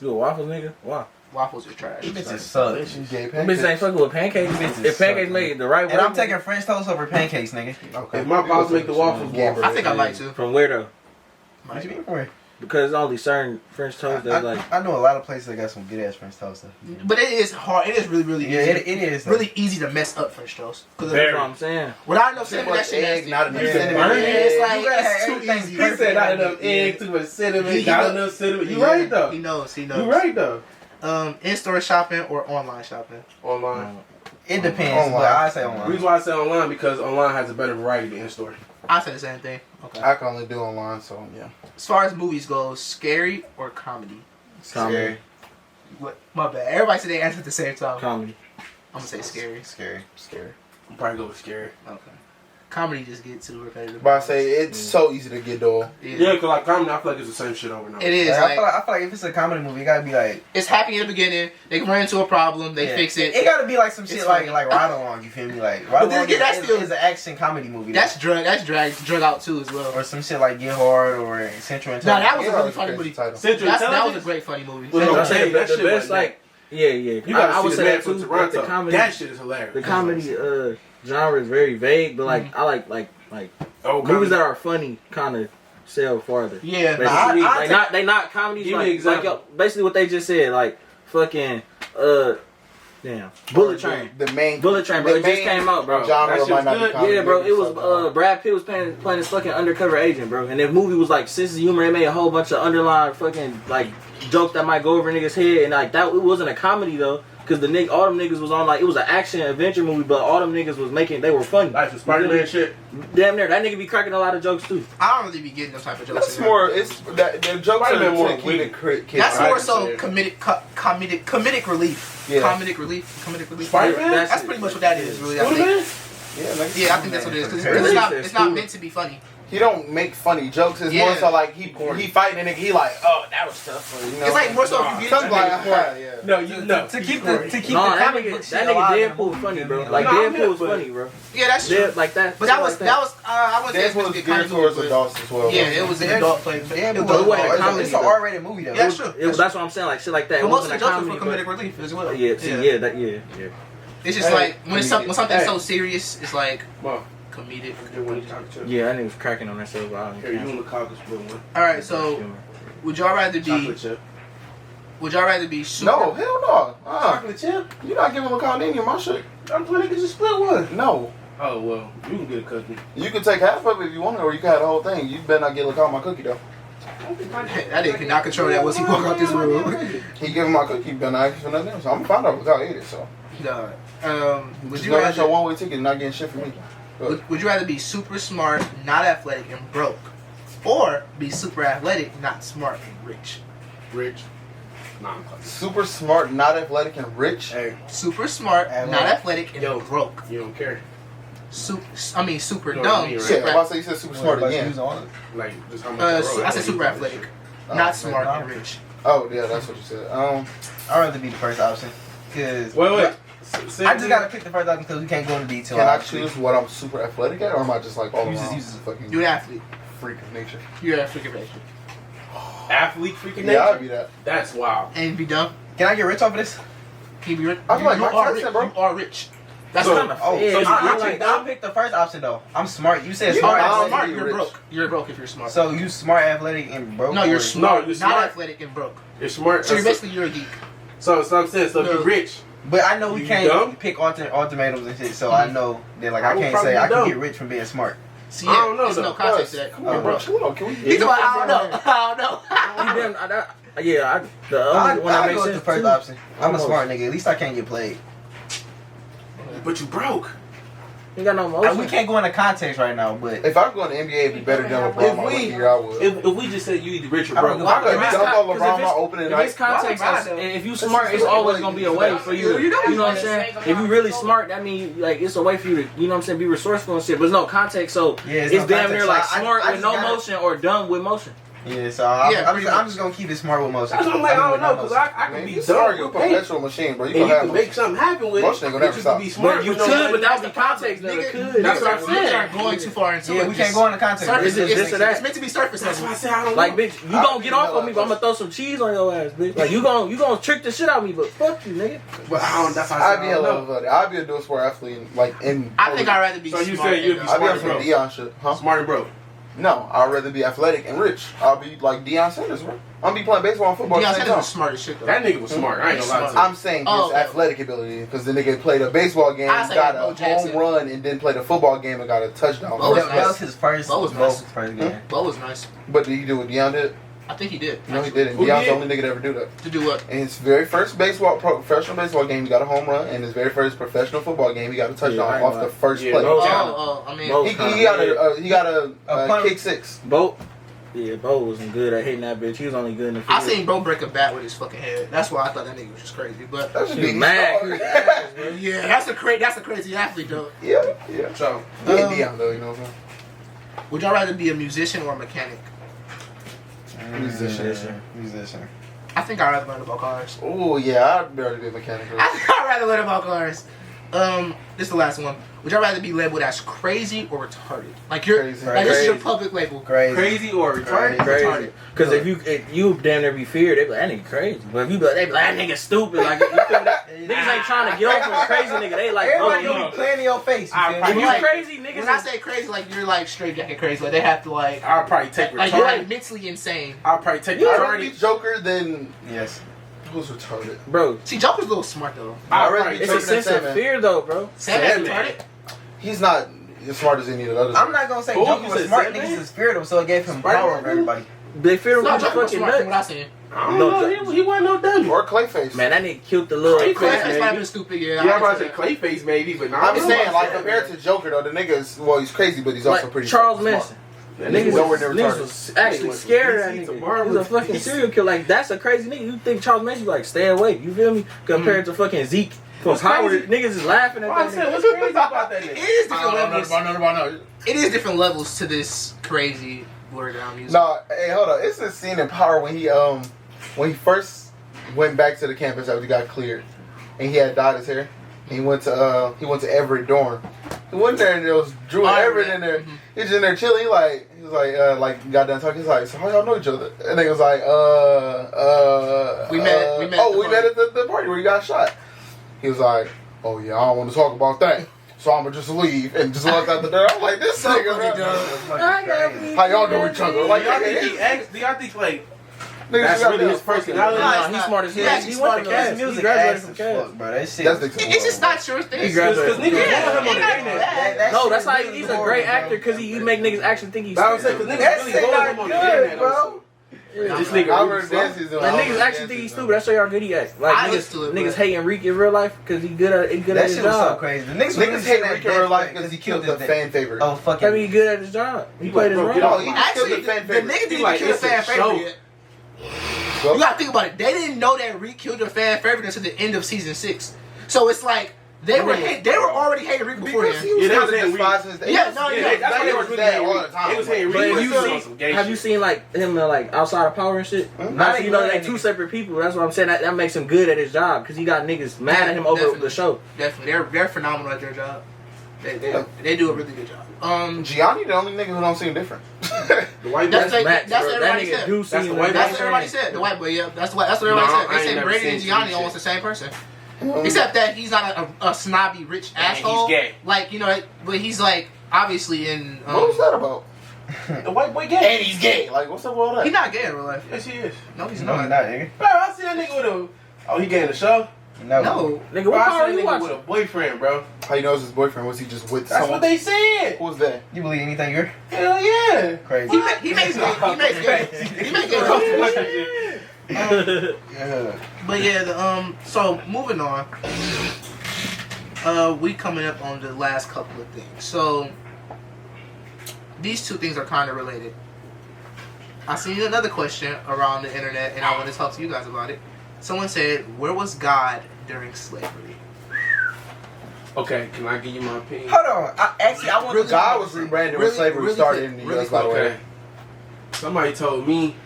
You a waffle nigga? Why? Waffles is trash. Bitches suck. You gay Them bitches ain't fucking with pancakes. Bitches If pancakes suck, made it the right way. And I'm taking French toast over pancakes, nigga. Okay. If my boss make the waffles, Yeah, I think I might too. From where though? What you mean for? because only certain French toast that like. I know a lot of places that got some good ass French toast stuff. But it is hard. It is really Yeah, easy. it is really easy to mess up French toast. That's what I'm saying. Without enough cinnamon, that shit egg, not enough nasty. cinnamon. It's like You gotta have it's too everything easy. He said not enough egg, too much cinnamon, not enough cinnamon. You right though. He knows. You right though. In-store shopping or online shopping? Online. It depends, but I say The online. reason why I say online because online has a better variety than in store. I say the same thing. Okay. I can only do online, so yeah. As far as movies go, scary or comedy? Comedy. What? My bad. Everybody said they answered at the same time. Comedy. I'm gonna say scary. Scary. I'm probably go with scary. Okay. Comedy just get too repetitive. But I say it's so easy to get dull. Yeah, because like comedy, I feel like it's the same shit over and over. It is. Like, Like, I feel like if it's a comedy movie, it gotta be like it's happy in the beginning. They can run into a problem. They fix it. It gotta be like some shit It's like funny. Ride Along. You feel me? Like Ride Along is an action comedy movie. That's drug out too as well. or some shit like Get Hard or Central No, Intelligence. that was a really funny movie. Title. Central That was a Intelligence? great funny movie. Well, I'm saying that the shit best like like yeah. You gotta I would see say the that man from too. Toronto. The comedy, That shit is hilarious. the comedy genre is very vague, but like I like movies that are funny kind of sell farther. Yeah, Basically, they not comedies Give me an like example. basically what they just said like fucking Bullet Train. The main Bullet Train, bro. It just came out, bro. Genre That shit might not was be good. comedy, Yeah, bro. maybe It was something. Brad Pitt was playing this fucking undercover agent, bro. And the movie was like sense of humor. It made a whole bunch of underlying fucking like jokes that might go over niggas' head, and like that it wasn't a comedy though, because all them niggas was on like it was an action adventure movie, but all them niggas was they were funny. Like some Spider-Man shit. Damn near that nigga be cracking a lot of jokes too. I don't really be getting those type of jokes. That's more. It's that the jokes are Spider-Man more more witty. kids. That's right? more so comedic relief. Yeah. Comedic relief. Spider-Man? That's pretty much what that is, really. I think. Spider-Man? Yeah, like, Yeah, I think that's what it is. Because Really? it's not meant to be funny. he don't make funny jokes. It's more so like he fighting and he like, oh, that was tough. Or, you know, It's like more so if you get something like yeah. No, you know. To keep the That comic book nigga shit alive in the Deadpool movie, funny, you bro. know? Like No, I'm Deadpool here, was but- funny, bro. Yeah, that's true. Like that. But that was I wouldn't say it's Deadpool supposed to was be a geared comedy towards movie, adults as well. but yeah, it was an adult play. Yeah, It but was- wasn't a comedy, it's an though. R-rated movie though. Yeah, that's true. That's what I'm saying. Like shit like that. But It most of wasn't the a jokes were comedy. for comedic relief as well. Yeah, yeah. It's just Hey, like when something's hey. so serious, it's like Well, comedic. Yeah, that nigga was cracking on that shit. here, you and the cockles split one. All right, so would y'all rather be? Chocolate chip. Would y'all rather be super? No, hell no. Chocolate chip? You're not giving Macadamia my shit. I'm putting niggas to split one. No. Oh, well, you can get a cookie. You can take half of it if you want, or you can have the whole thing. You better not get Lacau my cookie though. That nigga cannot control that once he walk out this room. He give him my cookie, you better not ask for nothing else. So I'm gonna find out Lacau ate it. So No. Would just you know that's your rather? one way ticket, not getting shit from me. Would you rather be super smart, not athletic, and broke, or be super athletic, not smart and rich? Rich. Nah, I'm fucking. Super smart, not athletic, and rich. Hey, Super smart, not athletic, and Yo. broke. you don't care. Super You know what I dumb. mean, right? Shit, if I say you said super smart again. Like, just how much I said super athletic, not smart and rich. Oh yeah, that's what you said. I'd rather be the first option. Cause Wait. I just gotta pick the first option because we can't go into detail. Can I obviously. choose what I'm super athletic at, or am I just like all You just around use fucking You're an athlete. freak of nature? You're an freaking nature. Athlete freaking Yeah, I'd nature? be that. That's wild. And be dumb. Can I get rich off of this? Can you be rich? I feel like you Mike are Tyson, rich. bro. You are rich. That's So- kind of. Oh, Yeah, so you I'll pick the first option though. I'm smart. You said You smart. are athletic. smart. be You're rich. broke. You're broke if you're smart. So you smart, athletic, and broke. no, you're or- smart. you're not smart. athletic and broke. You're smart. So you're a geek. So I'm saying, so if you're rich, But I know we You can't dumb? pick ultimatums and shit. So I know that like I I would can't probably say be I can dumb. get rich from being smart. See, I don't know, there's no though. context to that. Come on, bro. Chill out. Can we? He's like, I don't know. I don't know. The other one that I makes go with sense the first too. option. I'm a Almost. smart nigga. At least I can't get played. but you broke. You got no motion. We can't go into context right now, but If I'm going to NBA, it'd be better than LeBron. My rookie year, I would. If we just said you either rich or I broke, don't I could If it's dump not- on 'cause LeBron if it's- my opening If night. it's context, Why and if you smart, it's always gonna be a way for you to, you know what I'm saying? If you really smart, that means like it's a way for you to, you know what I'm saying, be resourceful and shit. But there's no context, so yeah, it's no damn context. near like So smart I with no just gotta- motion or dumb with motion. Yeah, so I'm pretty just gonna keep it smart with motion. that's what I'm like. I don't know, because I Man, can be you sorry, you're dumb a with pain, perpetual machine, bro. You and gonna you have can make something happen with Motion it. ain't gonna But never you stop. can be smart. But you with no could, money. but that would be context though. It could. That's what I'm Niggas saying. aren't going too far into Yeah, it. we can't go into context. Surface It's, is it's, this or that. it's meant to be surface That's why I level. say I don't Like, know. bitch, you gonna get off on me, but I'm gonna throw some cheese on your ass, bitch. Like, you gonna trick the shit out of me, but fuck you, nigga. But I don't. That's why I I'd say be I a don't little know. bit. I'd be a dual sport athlete, like in. I think I'd rather be So you smart said you'd and be I'd be on smart some and broke. Dion shit, huh? Smart and broke. No, I'd rather be athletic and rich. I'll be like Deion Sanders, bro. I'm gonna be playing baseball and football. Deion Sanders was smart as shit though. That nigga was smart. I ain't gonna lie to you. I'm saying his athletic ability, because the nigga played a baseball game, got a home run, and then played a football game and got a touchdown. That was his first. Bo was nice. First game. Bo was nice. But did he do what Deion did? I think he did. No, he didn't. Deion's the only nigga to ever do that. To do what? In his very first professional baseball game, he got a home run. And his very first professional football game, he got a touchdown off the first play. I mean, he got a kick six. Bo wasn't good at hitting that bitch. He was only good in the field. I seen Bo break a bat with his fucking head. That's why I thought that nigga was just crazy. But That's just being mad. Yeah, that's a crazy athlete though. Yeah. So, Deion though, you know what I'm saying? Would y'all rather be a musician or a mechanic? Musician. I think I'd rather learn about cars. Oh yeah, I'd rather be a mechanic. I think I'd rather learn about cars. This is the last one. Would y'all rather be labeled as crazy or retarded? Like you're Crazy. like this is your public label. crazy or retarded? Crazy. Because if you damn near be feared, they be like, that nigga crazy. But if you be like, they be like, that nigga stupid. Like, you feel that? Niggas ain't trying to get over a crazy nigga. They like, everybody gonna be playing in your face. if you Like, crazy, niggas. When I say crazy, like you're like straight jacket crazy. Like they have to like. I'll probably take retarded. Like you're like mentally insane. I'll probably take I'd rather be retarded. Joker than Yes. who's retarded. Bro, See, Joker's a little smart though. I'd rather be it's a Joker than sense of Sandman. fear though, bro. Sandman's Sandman. retarded. He's not as smart as any of the others. I'm not gonna say Who? Joker You was said smart. Sandman? Niggas just feared him, so it gave him power over everybody. They fear him No, with Joker was fucking smart from what I nuts. seen. I don't know. He wasn't no dummy. Or Clayface. Man, that nigga killed the little. Clayface, Clayface might have maybe. been stupid. Yeah, Yeah, I'm about to say Clayface maybe, but I'm not. saying, like, compared to Joker, though, the nigga's, well, he's crazy, but he's also Like pretty Charles smart. Manson. That Niggas nigga nowhere near Niggas retarded. was actually Hey, scared of that DC nigga. tomorrow He's a was fucking DC. serial killer. Like, that's a crazy nigga. You think Charles Manson, like, stay away. You feel me? Compared to fucking Zeke from What's Howard. crazy? Niggas is laughing at I that said, nigga. what's crazy about that It nigga? is different levels. No. It is different levels to this crazy word down music. No, hey, hold on. It's a scene in Power when he first went back to the campus after he got cleared, and he had dyed his hair. And he went to Everett dorm. He went there and there was Drew and Everett in there. Mm-hmm. He's in there chilling. He was like got done talking. He's like, so how y'all know each other? And they was like, We met at the party where you got shot. He was like, oh yeah, I don't want to talk about that. So I'm gonna just leave and just walk out the door. I'm like, this nigga, bro. How y'all know each other? Like, Do y'all think like niggas that's got really his fucking- personality? Nah, he's smart as hell. Yeah, He went to Cass. He graduated from Cass. Bro, that shit. That's the It's just not your thing. He graduated. Because niggas Yeah, know him on the yeah. internet. No, that's how he's a great actor because he make niggas actually think he's. But I was saying, because niggas really know him on the internet, bro. This nigga I really heard slow. dances. Like niggas actually think he's stupid. That's how good he act. Like I listen to it, niggas but- hate Enrique in real life because he good at That his shit was so job. crazy. The niggas Niggas hate Rick in real life because he killed the fan favorite. Oh I fucking. mean, he good at his job. He played his bro, role. get No, off he my- just killed Actually, the fan the favorite. nigga didn't Like, kill the it's a fan show. favorite yet. You gotta think about it. They didn't know that Reek killed the fan favorite until the end of season 6. So it's like they were already hating Reek before Because him. he was Yeah, they trying was to saying despise his Yeah, no, Yeah, yeah. that's why they was really that all the hating time. They was hating But Reed. have He you was seen- on some gay Have you shit. seen like him like outside of power and shit? Not You know, even they that two nigga. separate people. That's what I'm saying. That makes him good at his job because he got niggas mad at him over Definitely. the show. Definitely, they're phenomenal at their job. They do a really good job. Gianni, the only nigga who don't seem different. The white That's boy? like- Max, that's bro. what That everybody nigga said. do That's seem the like white That's boy? what everybody said. The white boy, yeah. That's what everybody No, said. I They ain't said never Brady seen and Gianni shit. almost the same person. Except that he's not a snobby rich asshole. he's gay. Like, you know, but he's like obviously in. What was that about? The white boy gay. And he's gay. Like, what's up with all that? He's not gay in real life. Yes, he is. No, he's No, not. not nigga. Bro, I see that nigga with a. Oh, he gay in the show? No. No. nigga. Bro, What I power see you that nigga with watching? a boyfriend, bro. How you know it's his boyfriend? Was he just with That's someone? what they said. Who was that? You believe anything you're Hell yeah. crazy. He makes gay. He makes gay. He makes gay. Yeah. But yeah, so moving on. We coming up on the last couple of things. So these two things are kind of related. I seen another question around the internet, and I want to talk to you guys about it. Someone said, "Where was God during slavery?" Okay, can I give you my opinion? Hold on. I want Really? God was rebranded when Really- slavery really started quick, in the really U.S. By the way. Okay. Somebody told me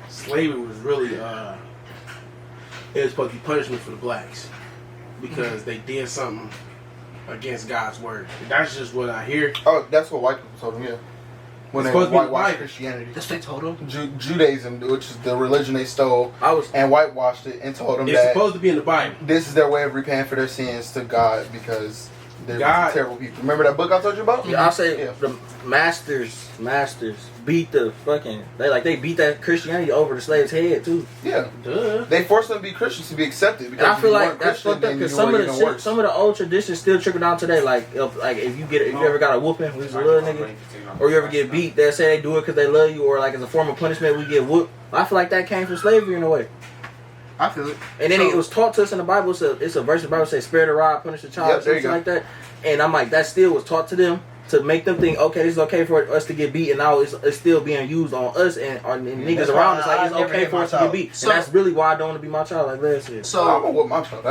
slavery was really it was supposed to be punishment for the blacks because they did something against God's word. That's just what I hear. Oh, that's what white people told him. Yeah. When It's they supposed to be whitewashed white. Christianity, That's what they told him. Judaism, which is the religion they stole, I was and whitewashed it, and told them It's that supposed to be in the Bible. this is their way of repaying for their sins to God because They're God. terrible people. Remember that book I told you about? Yeah, I'll say the masters beat the fucking they beat that Christianity over the slave's head too. Yeah. Duh. They forced them to be Christians to be accepted. Because And I feel if you like weren't that's Christian, fucked up then because you some were of the even shit, worse. some of the old traditions still trickle down today. Like if you ever got a whooping when you was a little nigga, or you ever get beat, they say they do it because they love you, or like as a form of punishment we get whooped. I feel like that came from slavery in a way. I feel it. And then it was taught to us in the Bible. It's a verse in the Bible that says, "Spare the rod, punish the child," something like that. And I'm like, that still was taught to them to make them think, okay, this is okay for us to get beat, and now it's still being used on us and niggas around us. Like it's okay for us to get beat, and that's really why I don't want to be my child. Like Liz said. So I'm gonna whoop my child.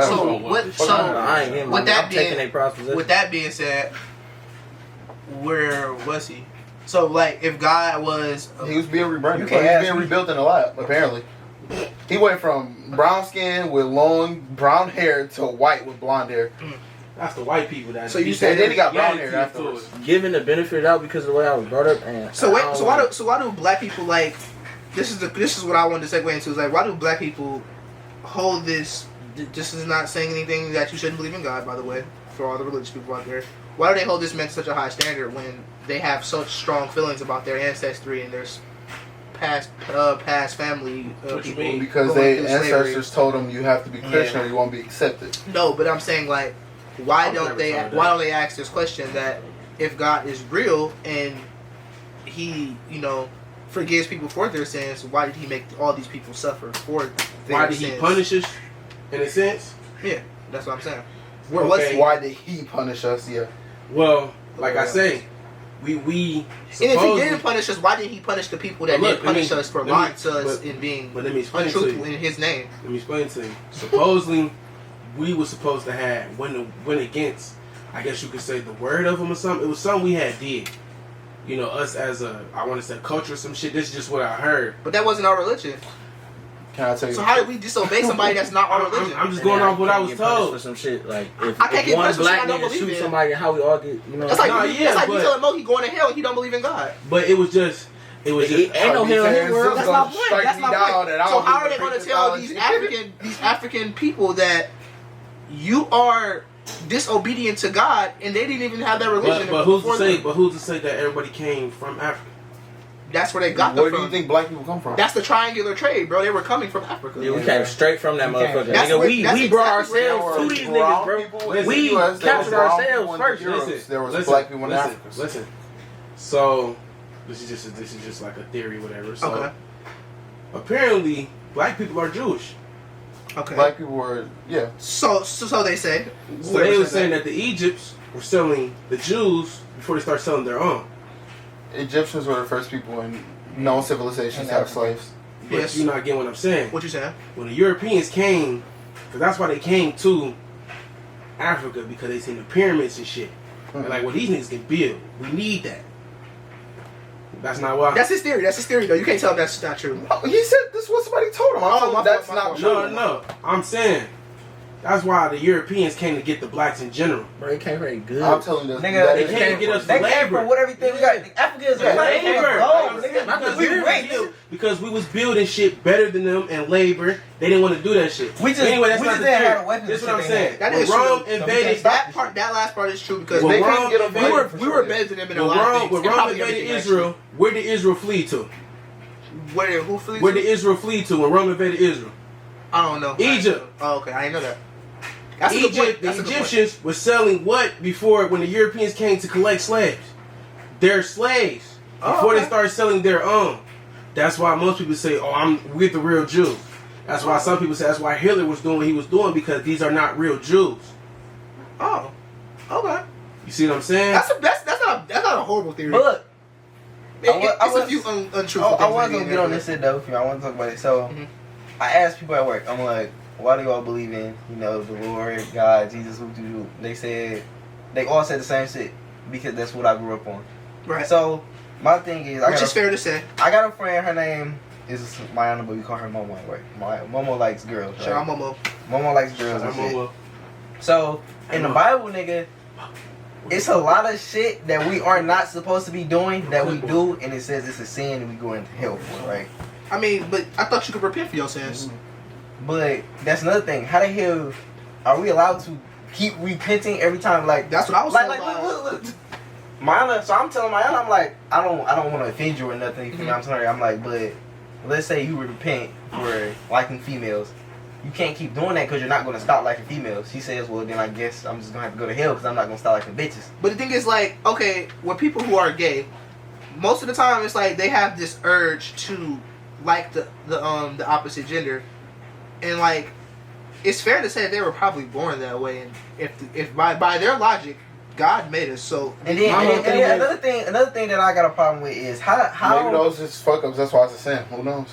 I ain't him. With that taking their prostitution. With that being said, where was he? So like, if God was, he was being rebranded. You can't He was ask being me. rebuilt in a lab, apparently. He went from brown skin with long brown hair to white with blonde hair. That's the white people that. So you And said then he got brown Yeah, hair afterwards. Given the benefit out because of the way I was brought up, and so why do black people like? This is what I wanted to segue into. Is like, why do black people hold this? This is not saying anything that you shouldn't believe in God, by the way, for all the religious people out there. Why do they hold this man to such a high standard when they have such strong feelings about their ancestry and their past family What you people? mean? Because going their through slavery? ancestors told them you have to be Christian or you won't be accepted. No, but I'm saying like, why I've don't never they thought of why that. don't they ask this question that if God is real and he forgives people for their sins, why did he make all these people suffer for their Why did sins? he punish us? In a sense. Yeah, that's what I'm saying. Where was Okay. he? Why did he punish us? Yeah. Well, like I say, we And if he supposedly- didn't punish us, why didn't he punish the people that But look, did punish us for lying to us but- and being but let me explain to untruthful you. in his name? Let me explain to you. Supposedly, we were supposed to have went against. I guess you could say the word of him or something. It was something we had did. Us as I want to say culture or some shit. This is just what I heard. But that wasn't our religion. Can I tell you? So how did we disobey somebody that's not our religion? I'm just going off what I was for told. some shit. Like if, I can't if get one punished for shit I black don't nigga believe shoot in. somebody, how we all get That's like No, you, yeah, that's like you but- telling Mo he going to hell and he don't believe in God. But it was just. Ain't no hell in the world. That's my point. That's my point. So how are they going to tell these African people that you are disobedient to God and they didn't even have that religion? But who's before to say? them? But who's to say that everybody came from Africa? That's where they got them Where do from. you think black people come from? That's the triangular trade, bro. They were coming from Africa. Yeah, we came straight from that motherfucker. That's Nigga, where- we that's brought exactly where ourselves to they these were. niggas, bro. We captured ourselves first. There was black people in Africa. Listen. So this is just like a theory, whatever. So Okay. apparently, black people are Jewish. Okay. Black people were, yeah. So they say. So they were saying that the Egypts were selling the Jews before they start selling their own. Egyptians were the first people in known civilizations to have slaves. But Yes. you're not getting what I'm saying. What you saying? When the Europeans came, because that's why they came to Africa, because they seen the pyramids and shit. They're like, well, these niggas can build. We need that. That's not why. That's his theory. That's his theory, though. You can't tell him that's not true. Oh, he said this is what somebody told him. Oh, my that's fault, not my true. fault. No. I'm saying that's why the Europeans came to get the blacks in general. Bro, it came very good. I'm telling you, Nigga, that they is came to true. get us They for came labor. from what everything we got. Africans Yeah, are Labor. nigga. We rich. Because we was building shit better than them and labor. They didn't want to do that shit. We just- anyway, that's we not just the didn't have theory. the weapons That's that what I'm they saying. had. That When is Rome true. invaded That last part is true because Well, they Rome couldn't invaded- we were better than them in a lot of things. when and Rome probably invaded everything, Israel, where did Israel flee to? actually. Who flew? Where did Israel flee to when Rome invaded Israel? I don't know. Egypt. Oh, okay. I didn't know that. That's a good point. Egypt, the That's a good point. Egyptians were selling what before when the Europeans came to collect slaves? Their slaves. Before they started selling their own. That's why most people say, oh, we're the real Jews. That's why some people say that's why Hitler was doing what he was doing, because these are not real Jews. Oh, okay. You see what I'm saying? That's not a horrible theory. But look, It's a few untruthful I things want in to there. get on this shit though. I want to talk about it. So, I asked people at work. I'm like, why do y'all believe in, the Lord, God, Jesus, who? They said, they all said the same shit because that's what I grew up on. Right. So, my thing is, Which is fair to say. I got a friend. Her name is Mayana, but we call her Momo. Right? Momo likes girls. Right? Shout out Momo. Momo likes girls and I'm shit. over. So, in the Bible, nigga, it's a lot of shit that we are not supposed to be doing that we do, and it says it's a sin and we go into hell for it, right? I mean, but I thought you could repent for your sins. But that's another thing. How the hell are we allowed to keep repenting every time. Like That's what I was like, saying. look. Mayana, so I'm telling Mayana, I'm like, I don't want to offend you or nothing. You feel me? I'm sorry. I'm like, but let's say you repent for liking females. You can't keep doing that because you're not going to stop liking females. She says, well, then I guess I'm just going to have to go to hell because I'm not going to stop liking bitches. But the thing is, like, okay, with people who are gay, most of the time it's like they have this urge to like the opposite gender, and like it's fair to say they were probably born that way. And if by their logic, God made us, so. And then another thing that I got a problem with is how maybe those just fuck ups. That's why it's a sin. Who knows?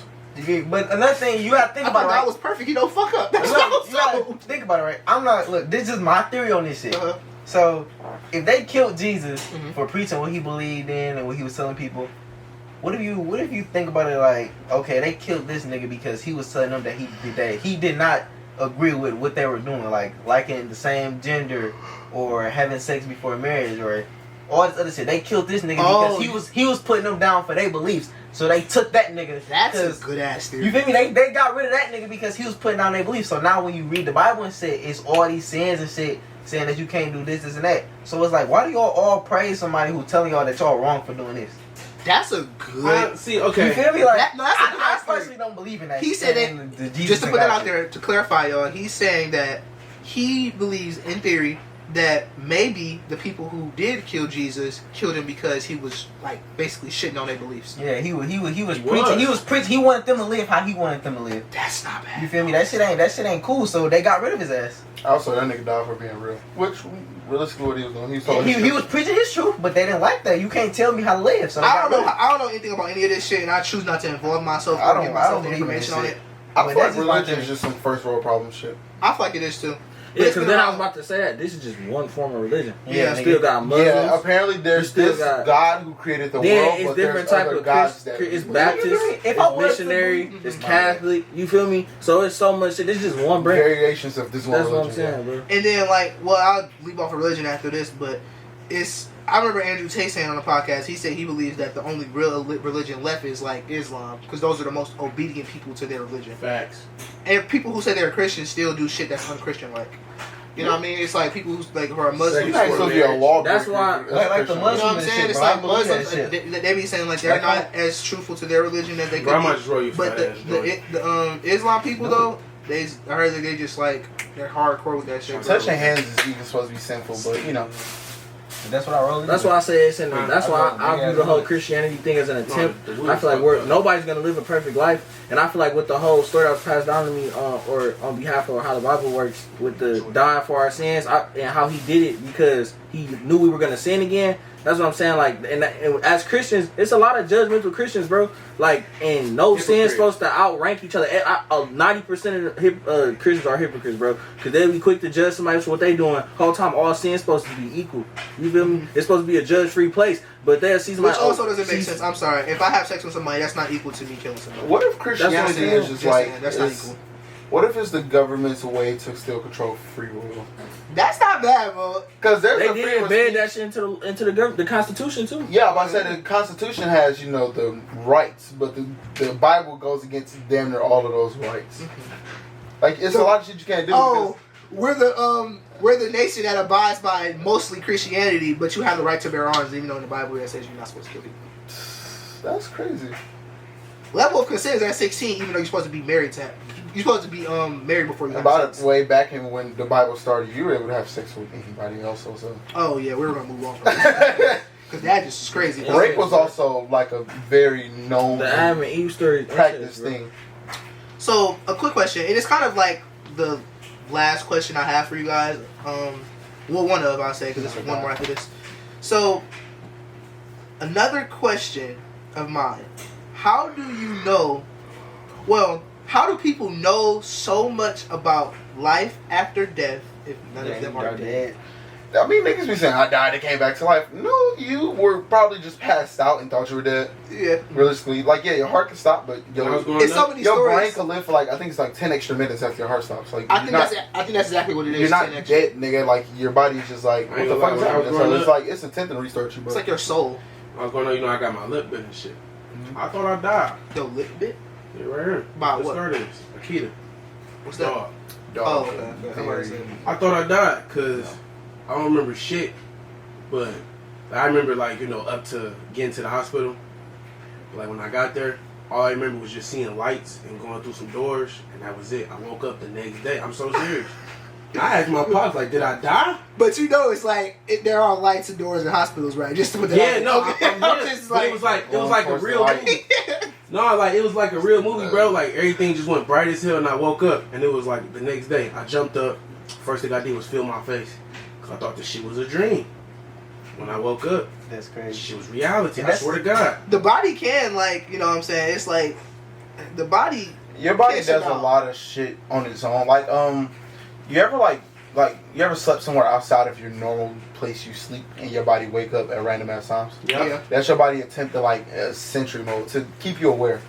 But another thing you gotta think about, God right? was perfect. You don't fuck up. That's you gotta think about it, right? I'm not. Look, this is my theory on this shit. Uh-huh. So, if they killed Jesus for preaching what he believed in and what he was telling people, what if you think about it like, okay, they killed this nigga because he was telling them that he did not agree with what they were doing, like liking the same gender or having sex before marriage or all this other shit. They killed this nigga because he was putting them down for their beliefs. So they took that nigga. That's a good ass theory. You feel me? They got rid of that nigga because he was putting down their beliefs. So now when you read the Bible and say it's all these sins and shit saying that you can't do this and that. So it's like, why do y'all all praise somebody who's telling y'all that y'all wrong for doing this? That's a good. See, okay. You feel me? Like I personally don't believe in that. He said that. Just to put that out there to clarify, y'all, he's saying that he believes in theory that maybe the people who did kill Jesus killed him because he was like basically shitting on their beliefs. Yeah, he was preaching. He was preaching. He wanted them to live how he wanted them to live. That's not bad. You feel me? That shit ain't cool. So they got rid of his ass. Also, that nigga died for being real. Which realistically, what he was doing, He was preaching his truth, but they didn't like that. You can't tell me how to live. So I don't know anything about any of this shit, and I choose not to involve myself or give myself the information on it. I feel like religion is just some first world problem shit. I feel like it is too. Yeah, because then I was about to say that this is just one form of religion. Yeah, you still got Muslims. Yeah, apparently there's this God who created the world, it's but different there's type other of gods that it's Baptist, it's missionary, it's Catholic. You feel me? So it's so much shit. This is just one brand. Variations of this one That's religion. what I'm saying, bro. And then I'll leave off of religion after this, but I remember Andrew Tate saying on the podcast, he said he believes that the only real religion left is like Islam, because those are the most obedient people to their religion. Facts. And people who say they're Christians still do shit that's unchristian like. You know what I mean? It's like people who's like who are Muslims. You're not supposed to be a lawbreaker. That's why, like the Muslims. You know what I'm saying? Shit, It's bro. like Muslims. They be saying like they're not as truthful to their religion as they could be. But the Islam people though, I heard that they just like they're hardcore with that shit. Touching hands is even supposed to be sinful, but you know. That's what I roll. That's why I say it's in. That's why I view the whole Christianity thing as an attempt. I feel like nobody's gonna live a perfect life, and I feel like with the whole story that was passed down to me, or on behalf of how the Bible works, with the dying for our sins, and how he did it because he knew we were gonna sin again. That's what I'm saying. Like, and as Christians, it's a lot of judgmental Christians, bro. Like, and no sin's supposed to outrank each other. 90% of Christians are hypocrites, bro. Because they'll be quick to judge somebody for what they doing. Whole time, all sin's supposed to be equal. You feel me? It's supposed to be a judge-free place. But they'll see somebody. Which also doesn't make sense. I'm sorry. If I have sex with somebody, that's not equal to me killing somebody. What if Christianity is just like that's not equal. What if it's the government's way to still control free will? That's not bad, bro. Because they did embed that shit into the Constitution too. Yeah, but I said the Constitution has the rights, but the Bible goes against damn near all of those rights. Like it's a lot of shit you can't do. Oh, we're the nation that abides by mostly Christianity, but you have the right to bear arms, even though in the Bible it says you're not supposed to kill people. That's crazy. Level of consent is at 16, even though you're supposed to be married to. You're supposed to be married before you have sex. Way back in when the Bible started, you were able to have sex with anybody else. Also. Oh yeah, we were gonna move on from that because that just is crazy. Rape was also like a very known the Adam and Eve story practice thing. So a quick question, and it's kind of like the last question I have for you guys. One of I'll say because it's one more after this. So another question of mine: how do you know? Well. How do people know so much about life after death if none of them are dead? I mean, niggas be saying, I died and came back to life. No, you were probably just passed out and thought you were dead. Yeah. Realistically. Like, yeah, your heart can stop, but it's so many your stories. brain can live for I think it's 10 extra minutes after your heart stops. Like, I think that's exactly what it is. You're not dead, nigga. Like, your body's just like, what the fuck is happening? So it's like, it's attempting to restart you, bro. It's like your soul. I was going to, I got my lip bit and shit. I thought I died. Your lip bit? Yeah, right here. By what? what? Akita. What's that? Dog. dog. okay. I thought I died because I don't remember shit, but I remember like up to getting to the hospital. Like when I got there, all I remember was just seeing lights and going through some doors, and that was it. I woke up the next day. I'm so serious. I asked my pops, like, did I die? But it's like there are lights and doors in hospitals, right? Just to put that Yeah, no, it was like a real movie. No, like it was like a real movie, bro. Like everything just went bright as hell, and I woke up, and it was like the next day. I jumped up. First thing I did was feel my face, cause I thought this shit was a dream. When I woke up, that's crazy. This shit was reality. I swear to God. The body can you know what I'm saying? It's like the body. Your body does a lot of shit on its own. Like you ever you ever slept somewhere outside of your normal place you sleep and your body wake up at random ass times? Yeah. That's your body attempt to sentry mode to keep you aware.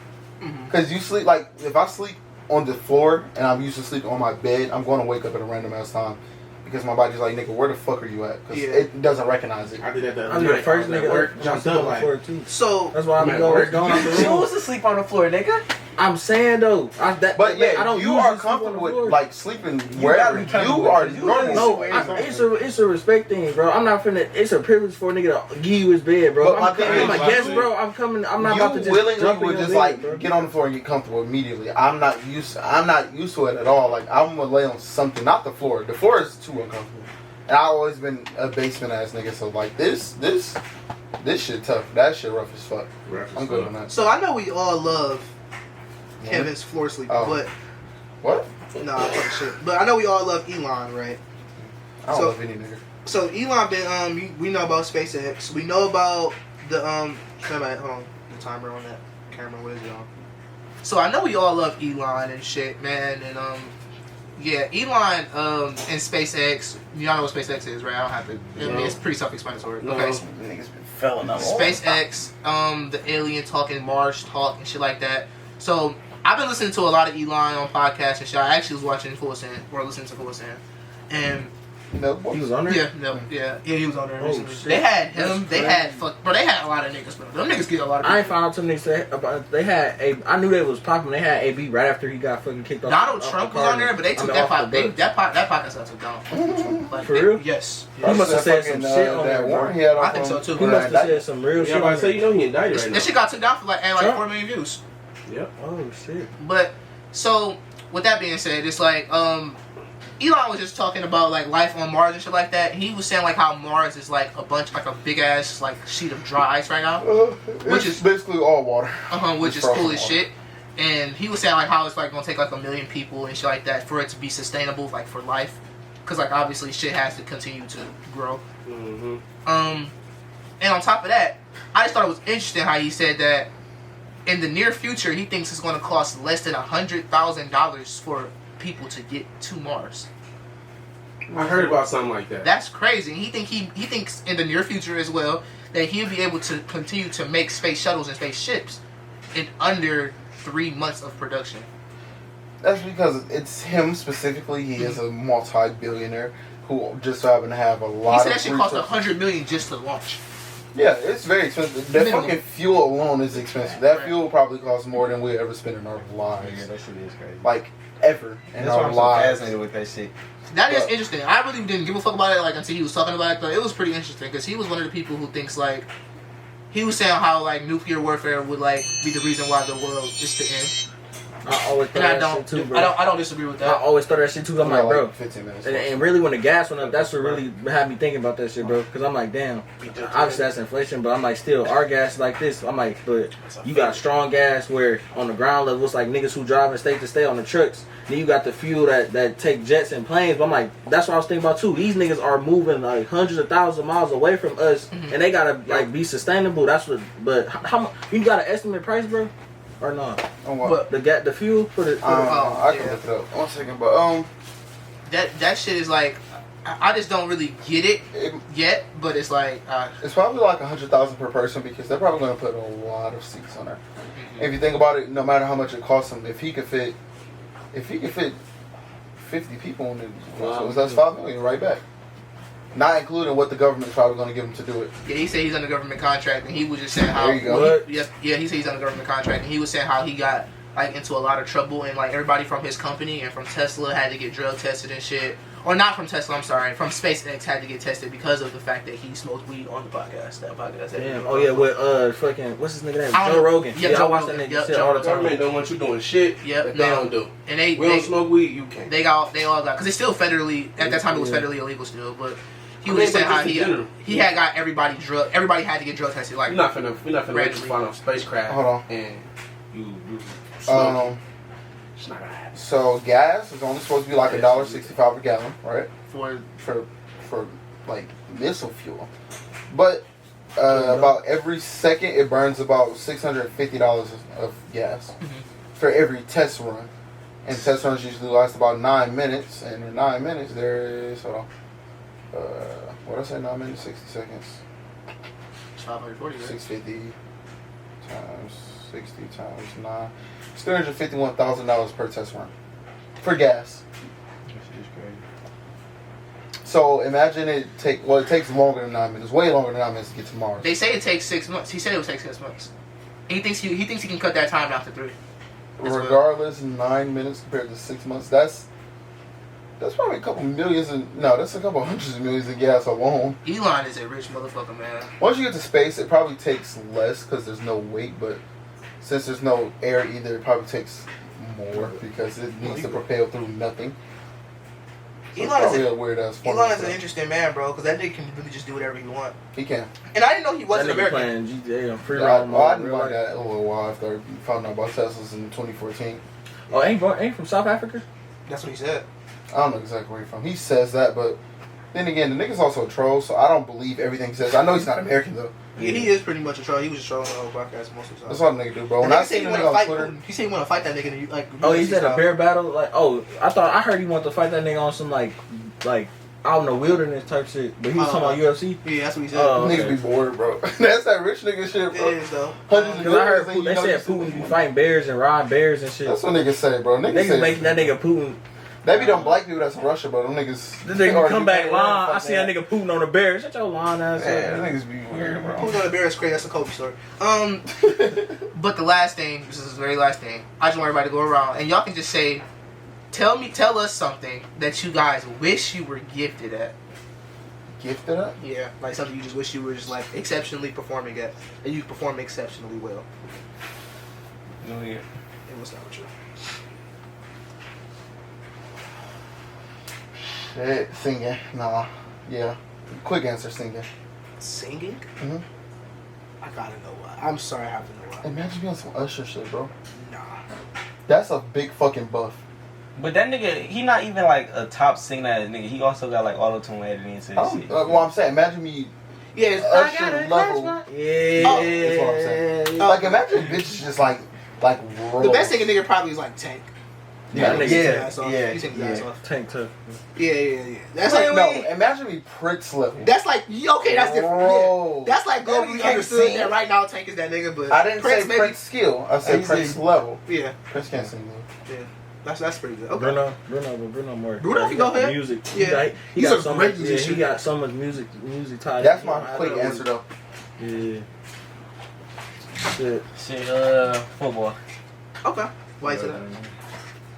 Because you sleep if I sleep on the floor and I'm used to sleeping on my bed, I'm going to wake up at a random ass time. Because my body's like, nigga, where the fuck are you at? Because it doesn't recognize it. I did that the I'm the first nigga work jumped up on the floor too. So that's why I'm going off the room. Choose to sleep on the floor, nigga. I'm saying though, I don't. You are comfortable with sleeping wherever you are normal. No, it's a respect thing, bro. I'm not finna. It's a privilege for a nigga to give you his bed, bro. But I'm a guest, bro. I'm coming. I'm not about to just willingly jump in would your just bed, bro. get on the floor and get comfortable immediately. I'm not used to it at all. Like I'm gonna lay on something, not the floor. The floor is too uncomfortable. And I've always been a basement ass nigga, so like this shit tough. That shit rough as fuck. I'm good on that. So I know we all love Kevin's floor sleeping, but what? Nah, fuck shit. But I know we all love Elon, right? I don't love any nigga. So Elon been we know about SpaceX. We know about the hold on, the timer on that camera. What is it on? So I know we all love Elon and shit, man, and yeah, Elon and SpaceX. Y'all know what SpaceX is, right? I don't have to. I mean, it's pretty self-explanatory. No. Okay. Niggas been felling up. SpaceX, the alien talking, Mars talk, and shit like that. So I've been listening to a lot of Elon on podcasts and shit. I actually was watching Full Ascent or listening to Full Ascent, and he was on there. Yeah, he was on there. Oh, shit. They had him. They had they had a lot of niggas, bro. Them niggas get a lot of people. I ain't found out some niggas about. They had I knew they was popping. They had AB right after he got fucking kicked off. Donald Trump was on there, but they took that podcast. That podcast got took down. For real? Yes. He must have said some shit on that there. warrant. I think so too. He must have said some real shit. Yeah, I say he indicted right now. That shit got took down for like 4 million views. Yep. Oh shit. But so with that being said, it's like Elon was just talking about like life on Mars and shit like that. He was saying like how Mars is like a big ass like sheet of dry ice right now, which is basically all water. Which is cool as shit. And he was saying like how it's like gonna take like 1 million people and shit like that for it to be sustainable like for life, because like obviously shit has to continue to grow. Mm-hmm. And on top of that, I just thought it was interesting how he said that in the near future he thinks it's gonna cost less than $100,000 for people to get to Mars. I heard about something like that. That's crazy. And he thinks in the near future as well that he'll be able to continue to make space shuttles and spaceships in under 3 months of production. That's because it's him specifically. He is a multi-billionaire who just so happen to have a lot. He said of that shit cost $100 million just to launch. Yeah, it's very expensive. That fucking fuel alone is expensive. That fuel probably costs more than we ever spend in our lives. Yeah, that shit is crazy. Like ever in That's our why I'm so lives. fascinated with that shit. That is interesting. I really didn't give a fuck about it like until he was talking about it. But it was pretty interesting because he was one of the people who thinks like he was saying how like nuclear warfare would like be the reason why the world is to end. I always thought that shit too, bro. I don't disagree with that. I always thought that shit too. I'm like, bro. 15 minutes. And really, when the gas went up, that's what really had me thinking about that shit, bro. Because I'm like, damn. Obviously, that's inflation, but I'm like, still, our gas is like this. I'm like, but you got strong gas where on the ground level, it's like niggas who driving state to state on the trucks. Then you got the fuel that take jets and planes. But I'm like, that's what I was thinking about too. These niggas are moving like hundreds of thousands of miles away from us, and they gotta like be sustainable. That's what. But how you got an estimate price, bro? Or not? On what? The fuel for the. I can look it up. 1 second, but that shit is like I just don't really get it yet. But it's like it's probably like 100,000 per person because they're probably gonna put a lot of seats on there. If you think about it, no matter how much it costs him, if he could fit 50 people in it, so that's 5 million right back. Not including what the government's probably going to give him to do it. Yeah, he said he's under government contract, and he was just saying how. There you go. He said he's under government contract, and he was saying how he got like into a lot of trouble, and like everybody from his company and from Tesla had to get drug tested and shit. Or not from Tesla, I'm sorry, from SpaceX had to get tested because of the fact that he smoked weed on the podcast. That podcast. Damn. Oh yeah, with fucking what's his nigga name? I don't Joe know. Rogan. Yeah, Yeah, Joe I watch Rogan. that nigga Yep, shit Joe all the Rogan. time. Government don't want you doing shit Yep, that they don't do. And We don't smoke weed, you can't. they all got because it's still federally at that time it was federally illegal still, but he was I mean, just saying but how just in general. he had got everybody had to get drug tested like We're not finna let you randomly. find a spacecraft. Hold on. And you smoke. It's not gonna happen. So gas is only supposed to be like $1.65 a gallon, right? for For like missile fuel, but about every second it burns about $650 of gas for every test run, and test runs usually last about 9 minutes. And in 9 minutes there is what did I say? 9 minutes, 60 seconds. 540. Right? 650 times 60 times 9. It's $351,000 per test run for gas. So imagine it takes longer than 9 minutes, way longer than 9 minutes to get to Mars. They say it takes 6 months. He said it would take 6 months. He thinks he can cut that time down to 3. Regardless, 9 minutes compared to 6 months, that's probably a couple millions that's a couple hundreds of millions of gas alone. Elon is a rich motherfucker, man. Once you get to space, it probably takes less because there's no weight, but since there's no air either, it probably takes more because it needs to propel through nothing. So Elon a weird ass. Elon is an interesting man, bro, because that nigga can really just do whatever he wants. He can. And I didn't know he That wasn't nigga American. playing GTA on free I roam mode. didn't like that a little while after I found out about Teslas in 2014. Oh, ain't from South Africa? That's what he said. I don't know exactly where he's from. He says that, but then again, the nigga's also a troll, so I don't believe everything he says. I know he's not American though. Yeah, he is pretty much a troll. He was just trolling the whole podcast most of the time. That's what the nigga do, bro. When And I he said seen he the want nigga to fight. on Twitter, He said he want to fight that nigga. In the, like, Oh, he said a style. bear battle? Like, I heard he wanted to fight that nigga on some like I don't know, wilderness type shit. But he was talking about UFC. Yeah, that's what he said. Okay. niggas be bored, bro. That's that rich nigga shit, It bro. is though. Hundreds of Because I heard millions, they and said Putin be fighting bears and robbing bears and shit. That's what niggas say, bro. Niggas Niggas say making that nigga Putin. they be them black people that's in Russia, bro. Them niggas. This nigga come back line. I see that nigga Putin on the bear. Shut your line ass Yeah, up. them niggas be weird, bro. Who's on the bear is crazy. That's a Kobe story. But the last thing, this is the very last thing. I just want everybody to go around and y'all can just say, tell us something that you guys wish you were gifted at. Gifted up? Yeah, like something you just wish you were just like exceptionally performing at, and you perform exceptionally well. No, yeah. It was not with you. Shit, singing. Nah. Yeah. Quick answer, singing. Singing? Mhm. I gotta know why. I'm sorry, I have to know why. Imagine being some Usher shit, bro. Nah. That's a big fucking buff. But that nigga, he not even like a top singer. That nigga, he also got like auto tune editing into his shit. Well, I'm saying, imagine me Yeah, it's, Usher level. Yeah. Oh, that's what I'm saying. Like, imagine bitches just like roll. the best singing nigga probably is like Tank. Yeah, he sings his ass off. yeah, He sings his ass off. Tank tough. Yeah. That's Wait, like no, imagine me Prince level. That's like okay. That's different. Bro. Yeah. That's like That globally nigga can't understood sing. that right now Tank is that nigga, but I didn't say maybe, Prince skill. I said You Prince said- level. Yeah, Prince can't sing though. yeah. That's pretty good. Okay. Bruno more. Bruno He can got go ahead. Music. Yeah. He He's got a so great much. musician. Yeah, he got so much music tied. That's in. my I quick don't know. answer though. Yeah. Shit. Shit, football. Okay. Why you say that?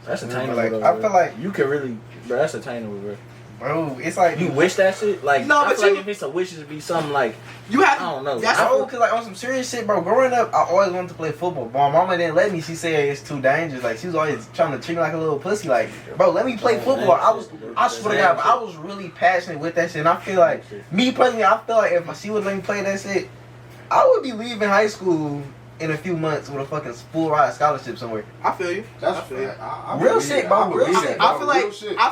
That's I attainable. feel like- though, I bro. feel like- you can really, bro. That's attainable, bro. Bro, it's like You wish that shit, like No, I but feel like you- if it's a wish, it'd be something like You have. I don't know. That's bro, cause like on some serious shit, bro. Growing up, I always wanted to play football. But my mama didn't let me. She said it's too dangerous. Like she was always trying to treat me like a little pussy. Like, bro, let me play football. I swear to God, but I was really passionate with that shit. And I feel like me personally, I feel like if she would let me play that shit, I would be leaving high school in a few months with a fucking full ride scholarship somewhere. I feel you. That's I feel you. Real shit, bro. Real shit. I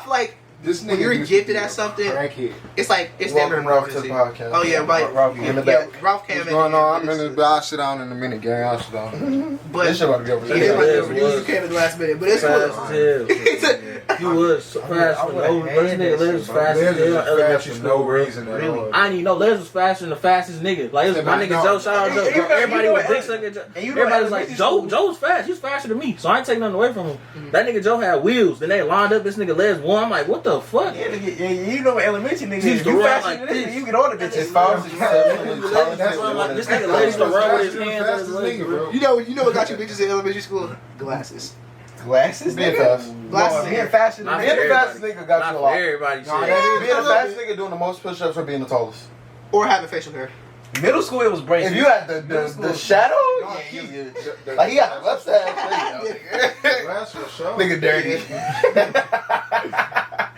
feel like this when nigga you're used to gifted be at a something, crackhead. it's like it's Welcome never Ralph to the emergency. podcast. Oh yeah, right. Ralph, in the Yeah, back. Ralph came What's in. going on? I'm but in it's- the I'll sit down in a minute, gang. I'll sit down. But This shit about to be over. it is like Yeah, you came at the last minute, but it's fast cool. as hell. You was so fast I for would've no. hated This nigga that Liz was shit, bro. fast as Liz hell. is in fast Elementary for school, no bro. reason at Really? all. I didn't even know Les was faster than the fastest nigga. Like it was my Yeah, nigga but Joe. Shout out And Joe. you know- Everybody you know was what- dick sucking. and you know Everybody was like elementary Joe. school- Joe was fast. He was faster than me, so I ain't taking nothing away from him. That nigga Joe had wheels. Then they lined up. This nigga Les won. I'm like, what the the fuck? Yeah, you know what elementary niggas Used is. to You run faster like than this, this. you get all the bitches. If I was exceptionally talented, That's why I'm like, this nigga That's ladies to run with his the hands. fastest nigga, bro. You know what got you bitches in elementary school? Glasses. Glasses, Being nigga. fast. Glasses. No, being faster than Not Being that. the fastest nigga got Not you a for lot. everybody. Nah, Shit. that is being a the little fastest nigga doing the most push-ups or being the tallest. Or having facial hair. Middle school, it was braces. If you had Middle school the was- shadow, Yeah, yeah, like he got the left side. That's for sure. Nigga dirty.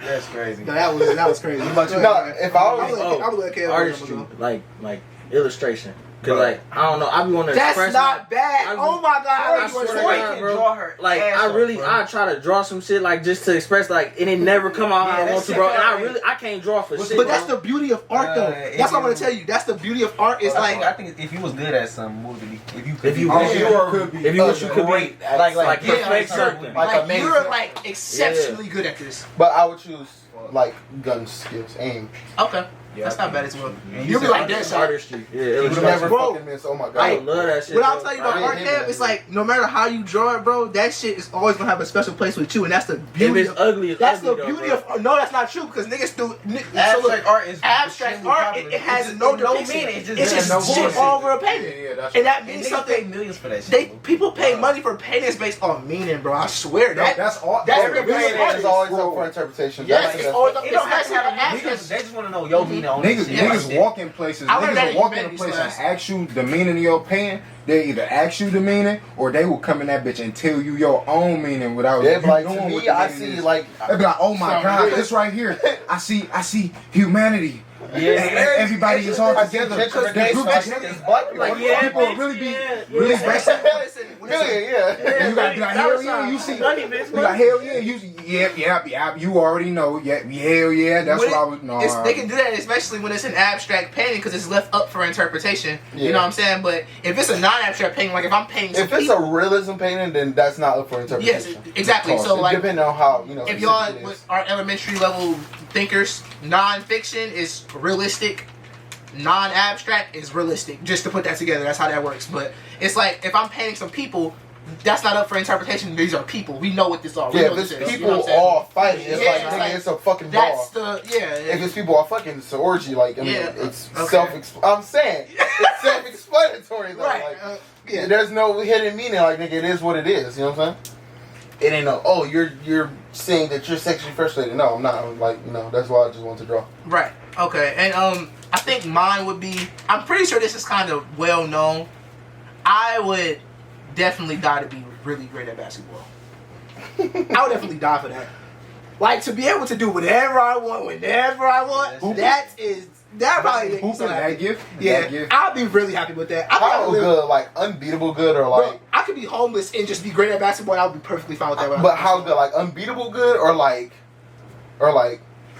That's crazy. No, that was crazy. What about you? No, if I was I would let Kev Artistry, go. like illustration. Cause Bro. like I don't know, I be wanting to That's express. not bad. I- Oh my god, I I swear to like God, can bro. draw her. Like ass I off, really, bro. I try to draw some shit like just to express like, and it never come out how Yeah, I that want to, shit bro. And come I out, really, I can't draw for shit. But bro. that's the beauty of art, though. That's what I'm gonna tell you. That's the beauty of art. It's I like think if you was good at something, what would it be? If you could If you be was- good. you are- could be. if you wish you could be Great. Like like yeah, perfect like, something. like like you're amazing. like exceptionally good at this. But I would choose like gun skills, aim. Okay, Yeah, that's not bad as well. Yeah, You'll be said like Deadshot. Artistry, yeah, You would illustration. never Bro, fucking miss. Oh my I god. love that shit. What I'll bro. tell you about I art, hate him, Kev, it's man. like no matter how you draw it, bro, that shit is always gonna have a special place with you, and that's the If beauty. it's ugly, it's That's ugly, the though, beauty bro. of no, that's not true because niggas do. So look, Abstract art is abstract extremely art, popular. it has It's no no depiction. meaning. It's just, It's there's just no shit bullshit. all over a Yeah, painting, yeah, that's and that And means niggas something. pay millions for that shit. People pay Wow. money for paintings based on meaning, bro. I swear No, that. that's all. That's Every the beauty of painting art. is always Bro. up for interpretation. Yes, That's- it's that's- always It don't have to especially have a the meaning. abstract. They just want to know your meaning on Niggas, this shit. niggas walk in places. I learned that Niggas in will walk in a humanities place class. and ask you the meaning of your pen. They either ask you the meaning or they will come in that bitch and tell you your own meaning without Yeah, you but like knowing to what me, the I meaning see is. like They be like, oh my Something god, weird. this right here. I see humanity. Yeah, And everybody is all I see together. gentrification, They group like, together. it's black people. Like, yeah, People bitch, really be yeah, really yeah. racist. Yeah. And you gotta be like, hell yeah, you see. Money, bitch, You like, hell yeah, yeah, you already know. Yeah, hell yeah, that's When what I was. No, They can do that, especially when it's an abstract painting, because it's left up for interpretation. Yeah. You know what I'm saying? But if it's a non-abstract painting, like if I'm painting, some If it's people, a realism painting, then that's not up for yes, interpretation. exactly. Of course. So like, depending on how if y'all specific it is. are elementary level thinkers, non-fiction is realistic. Non-abstract is realistic. Just to put that together, that's how that works. But it's like if I'm painting some people, that's not up for interpretation. These are people. We know what this are. We Yeah, know if what it's this is. people You know what I'm saying? all fighting, it's Yeah, like, it's nigga, like- it's a fucking That's bar. the yeah. If it's people all fucking, it's an orgy. Like, I mean, Yeah, it's okay. I'm saying, it's self-explanatory though. right. Like, Yeah. there's no hidden meaning. Like, nigga, it is what it is. You know what I'm saying? It ain't no, oh, you're saying that you're sexually frustrated. No, I'm not. I'm like, that's why I just want to draw. Right. Okay. And I think mine would be. I'm pretty sure this is kind of well known. I would definitely die to be really great at basketball. I would definitely die for that. Like to be able to do whatever I want, whenever I want. That probably makes me Hooping, so that happy. gift. Yeah, That gift. I'd be really happy with that. I How would live, good? Like, unbeatable good or bro, like, I could be homeless and just be great at basketball. And I would be perfectly fine with that. but how good? Like, unbeatable good or like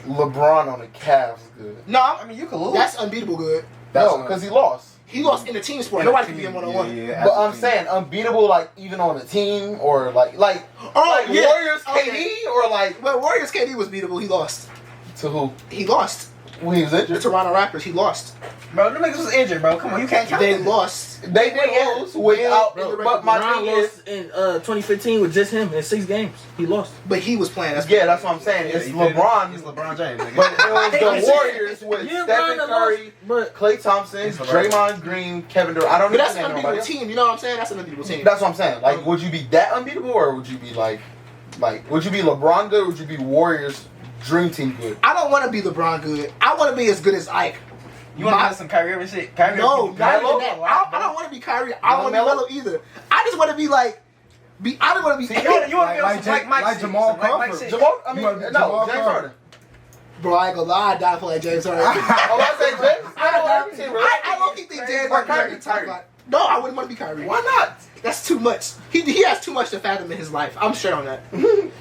LeBron on the Cavs good? No, I mean, you could lose. that's unbeatable good. No, because he lost. He lost in the team sport. Nobody can be in one-on-one. Yeah, But I'm saying unbeatable, like even on a team or like Oh like yeah. Warriors Okay. KD or like Well, Warriors KD was beatable. He lost. to who? He lost. When he was The injured, Toronto Raptors. He lost. Bro, them niggas was injured, bro. Come on, you can't count They them. lost. they did lose without. Bro, But my Ron thing is, lost in 2015 with just him in 6 games. He lost. But he was playing. yeah, that's what I'm saying. It's He did it. LeBron, It's LeBron James. Nigga. but it was the Warriors with Yeah, Stephen Ron Curry, lost, but Klay Thompson, It's LeBron. Draymond Green, Kevin Durant. I don't But know that's an unbeatable nobody. team. You know what I'm saying? That's an unbeatable team. That's what I'm saying. Like, would you be that unbeatable, or would you be like would you be LeBron good, or would you be Warriors Dream Team good? I don't want to be LeBron good. I want to be as good as Ike. You want to have some Kyrie Irving shit? Kyrie No, Irving not Melo? even that. I don't want to be Kyrie. I don't want to be Melo? Melo either. I just want to be like. I don't want to be. You want to be on Like some Mike Mike like shit, Jamal some Mike Mike Crawford. shit. Jamal, I mean, You wanna be no, Jamal James Crawford. Harden. Bro, I ain't gonna lie. I died for like James Harden. Oh, I say James. I don't think James Or Harden Kyrie. can talk about. No, I wouldn't want to be Kyrie. Why not? That's too much. He has too much to fathom in his life. I'm straight on that.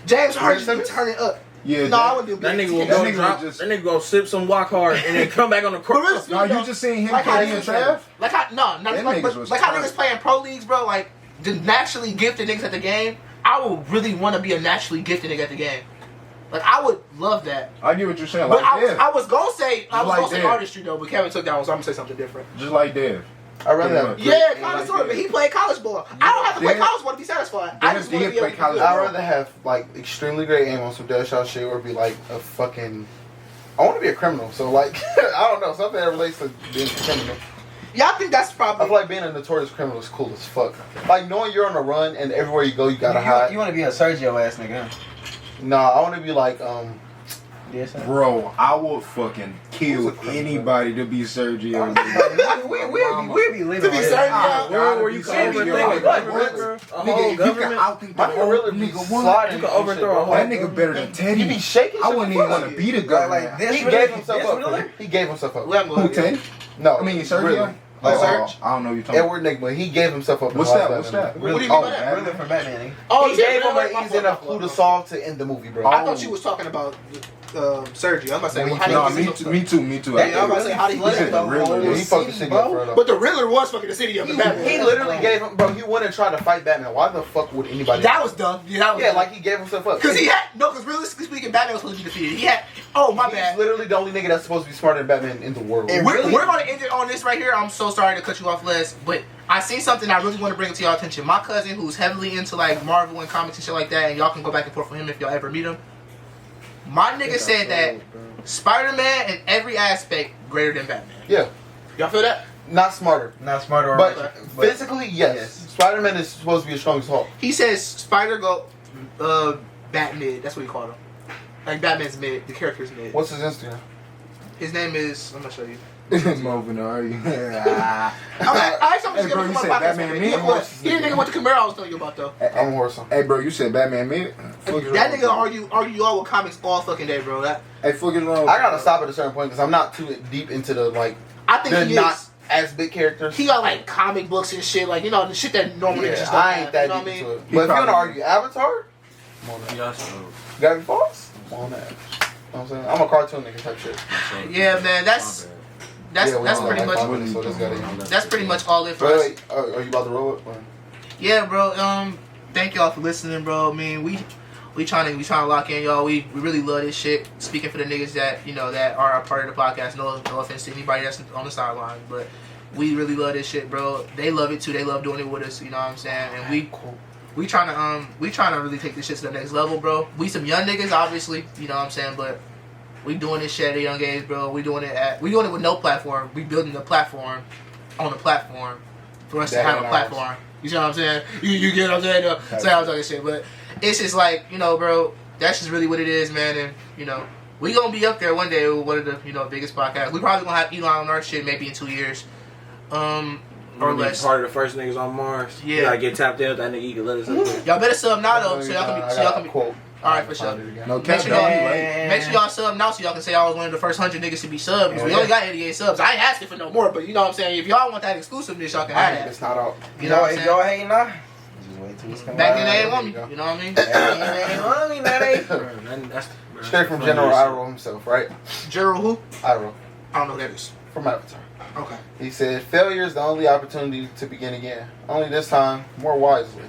James Harden just be turning up. Yeah, No, I wouldn't be. that nigga will That go nigga drop. just- That nigga go sip some walk hard and then come back on the court. But No, you just seen him Like how KD and Trav? Like how no, not Them like, niggas but, was like how crazy. niggas playing pro leagues, bro. Like the naturally gifted niggas at the game. I would really want to be a naturally gifted nigga at the game. Like I would love that. I get what you're saying. But Like Dev. I was gonna say like artistry though, but Kevin took that one, so I'm gonna say something different. Just like Dev. I'd rather have. Yeah, kind of sort of. But he played college ball. I don't have to play college ball to be satisfied. I just want to be able to college do ball. I'd rather have like extremely great aim on some dead shot shit, or be like a fucking. I want to be a criminal, so like I don't know, something that relates to being a criminal. Yeah, I think that's probably. I feel like being a notorious criminal is cool as fuck. Like knowing you're on the run and everywhere you go you gotta hide. You want to be a Sergio ass nigga? Nah, I want to be like Yes, sir. Bro, I would fucking kill anybody to be Sergio. We be living To be on Sergio. Bro, where you can overthrow a government, bro. A whole Nigga, you can government. outthink the my nigga whole really be nigga sliding. You can overthrow a whole. That nigga better than Teddy. He be shaking. I wouldn't even want to be the government. Like this. He really- gave himself this up. really? He gave himself up. Let him Who, go. Teddy? No, I mean, Sergio? Really. Oh, Serge? I don't know what you're talking about. Edward Nigma, he gave himself up. in What's the that? last What's Batman that? What do you mean movie. by that? Really for Batman. Oh, He gave him really? an easy enough clue to solve to end the movie, bro. I thought you was talking about Sergio. I'm about to say, well, how No, do you me too. Yeah, I'm about to say, how did he He get said it? the Riddler. Yeah, he fucked the city up, bro. But the Riddler was fucking the city up in Batman. He literally gave him, bro. He went and tried to fight Batman. Why the fuck would anybody? That was dumb. Yeah, that was Yeah, dumb. like he gave himself up. Because he had, no, because realistically speaking, Batman was supposed to be defeated. He had, oh, my He's bad. literally the only nigga that's supposed to be smarter than Batman in the world. And We're really- going to end it on this right here. I'm so sorry to cut you off, Les, but I seen something I really want to bring to y'all attention. My cousin, who's heavily into like Marvel and comics and shit like that, and y'all can go back and forth with him if y'all ever meet him. My nigga said that Spider-Man in every aspect greater than Batman. Yeah, Y'all feel that? not smarter, Not smarter or but richer, physically, yes. yes. Spider-Man is supposed to be as strong as Hulk. He says Spider go Bat mid. That's what he called him. Like Batman's mid. The character's mid. What's his Instagram? His name is. I'm gonna show you. Moving on. I actually Hey, bro, you said Batman mid? He the nigga with the Camaro I was telling you about though. I'm a horse. Hey, bro, you said Batman mid? That nigga argue all with comics all fucking day, bro. That Hey, fuck it wrong. I gotta stop at a certain point because I'm not too deep into the like. I think They're he not is. as big characters. He got like comic books and shit, like you know the shit that normally Yeah, just don't I have, ain't that you know deep what I mean? into it. He But if you wanna probably- argue Avatar, come on, Yeah, so. Gravity Falls, come on, that. You know what I'm saying? I'm a cartoon nigga type shit. Yeah, man. That's Yeah, we that's don't pretty like much five minutes, so this gotta- that's pretty much all it for Wait, us. wait, are you about to roll it? Or? Yeah, bro. Thank y'all for listening, bro. I mean, we trying to lock in, y'all. We really love this shit. Speaking for the niggas that that are a part of the podcast. No offense to anybody that's on the sideline, but we really love this shit, bro. They love it too. They love doing it with us. You know what I'm saying? And we trying to really take this shit to the next level, bro. We some young niggas, obviously. You know what I'm saying? But we doing this shit at a young age, bro. We doing it with no platform. We building a platform on a platform for us to have a platform. You know what I'm saying? You get what I'm saying? Say I'm talking shit, but it's just like, bro, that's just really what it is, man. And we gonna be up there one day with one of the biggest podcasts. We probably gonna have Elon on our shit maybe in 2 years, or less. Part of the first niggas on Mars. Yeah. You gotta get tapped in with that nigga. You can let us up there. Y'all better sub now though, so y'all can be. Quote. All right, for sure. No Make cap, sure dog. make sure y'all sub now so y'all can say I was one of the first 100 niggas to be subbed. Because we only got 88 subs. I ain't asking for no more, but you know what I'm saying? If y'all want that exclusiveness, y'all can have that. It's not out. You know what I'm if saying? y'all hating now, just wait till it's coming Back out. then they ain't want me. There you You know what I mean? They ain't want me now, they. Bro, Straight from General Iroh himself, right? General who? Iroh I don't know who that is. from Avatar. Okay. He said, "Failure is the only opportunity to begin again. Only this time, more wisely."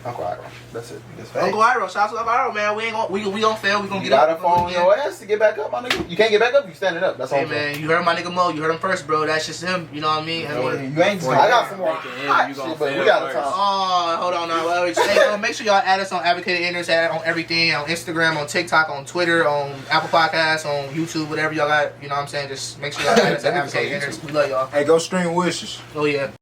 Uncle Iroh. That's it. Uncle Iroh, shout out to Uncle Iroh, man. We gonna fail. We gonna You get up. gotta fall on your ass to get back up, my nigga. You can't get back up. You standing up. That's all. Hey I'm saying. man, you heard my nigga Mo. You heard him first, bro. That's just him. You know what I mean? And You ain't just I got some more Making him, hot you shit, gonna but we fail got first. time. Oh, hold on now. Well, hey, make sure y'all add us on Advocated Internet on everything, on Instagram, on TikTok, on Twitter, on Apple Podcasts, on YouTube, whatever y'all got. You know what I'm saying? Just make sure y'all add us on Advocated Internet. We love y'all. Hey, go stream Wishes. Oh yeah.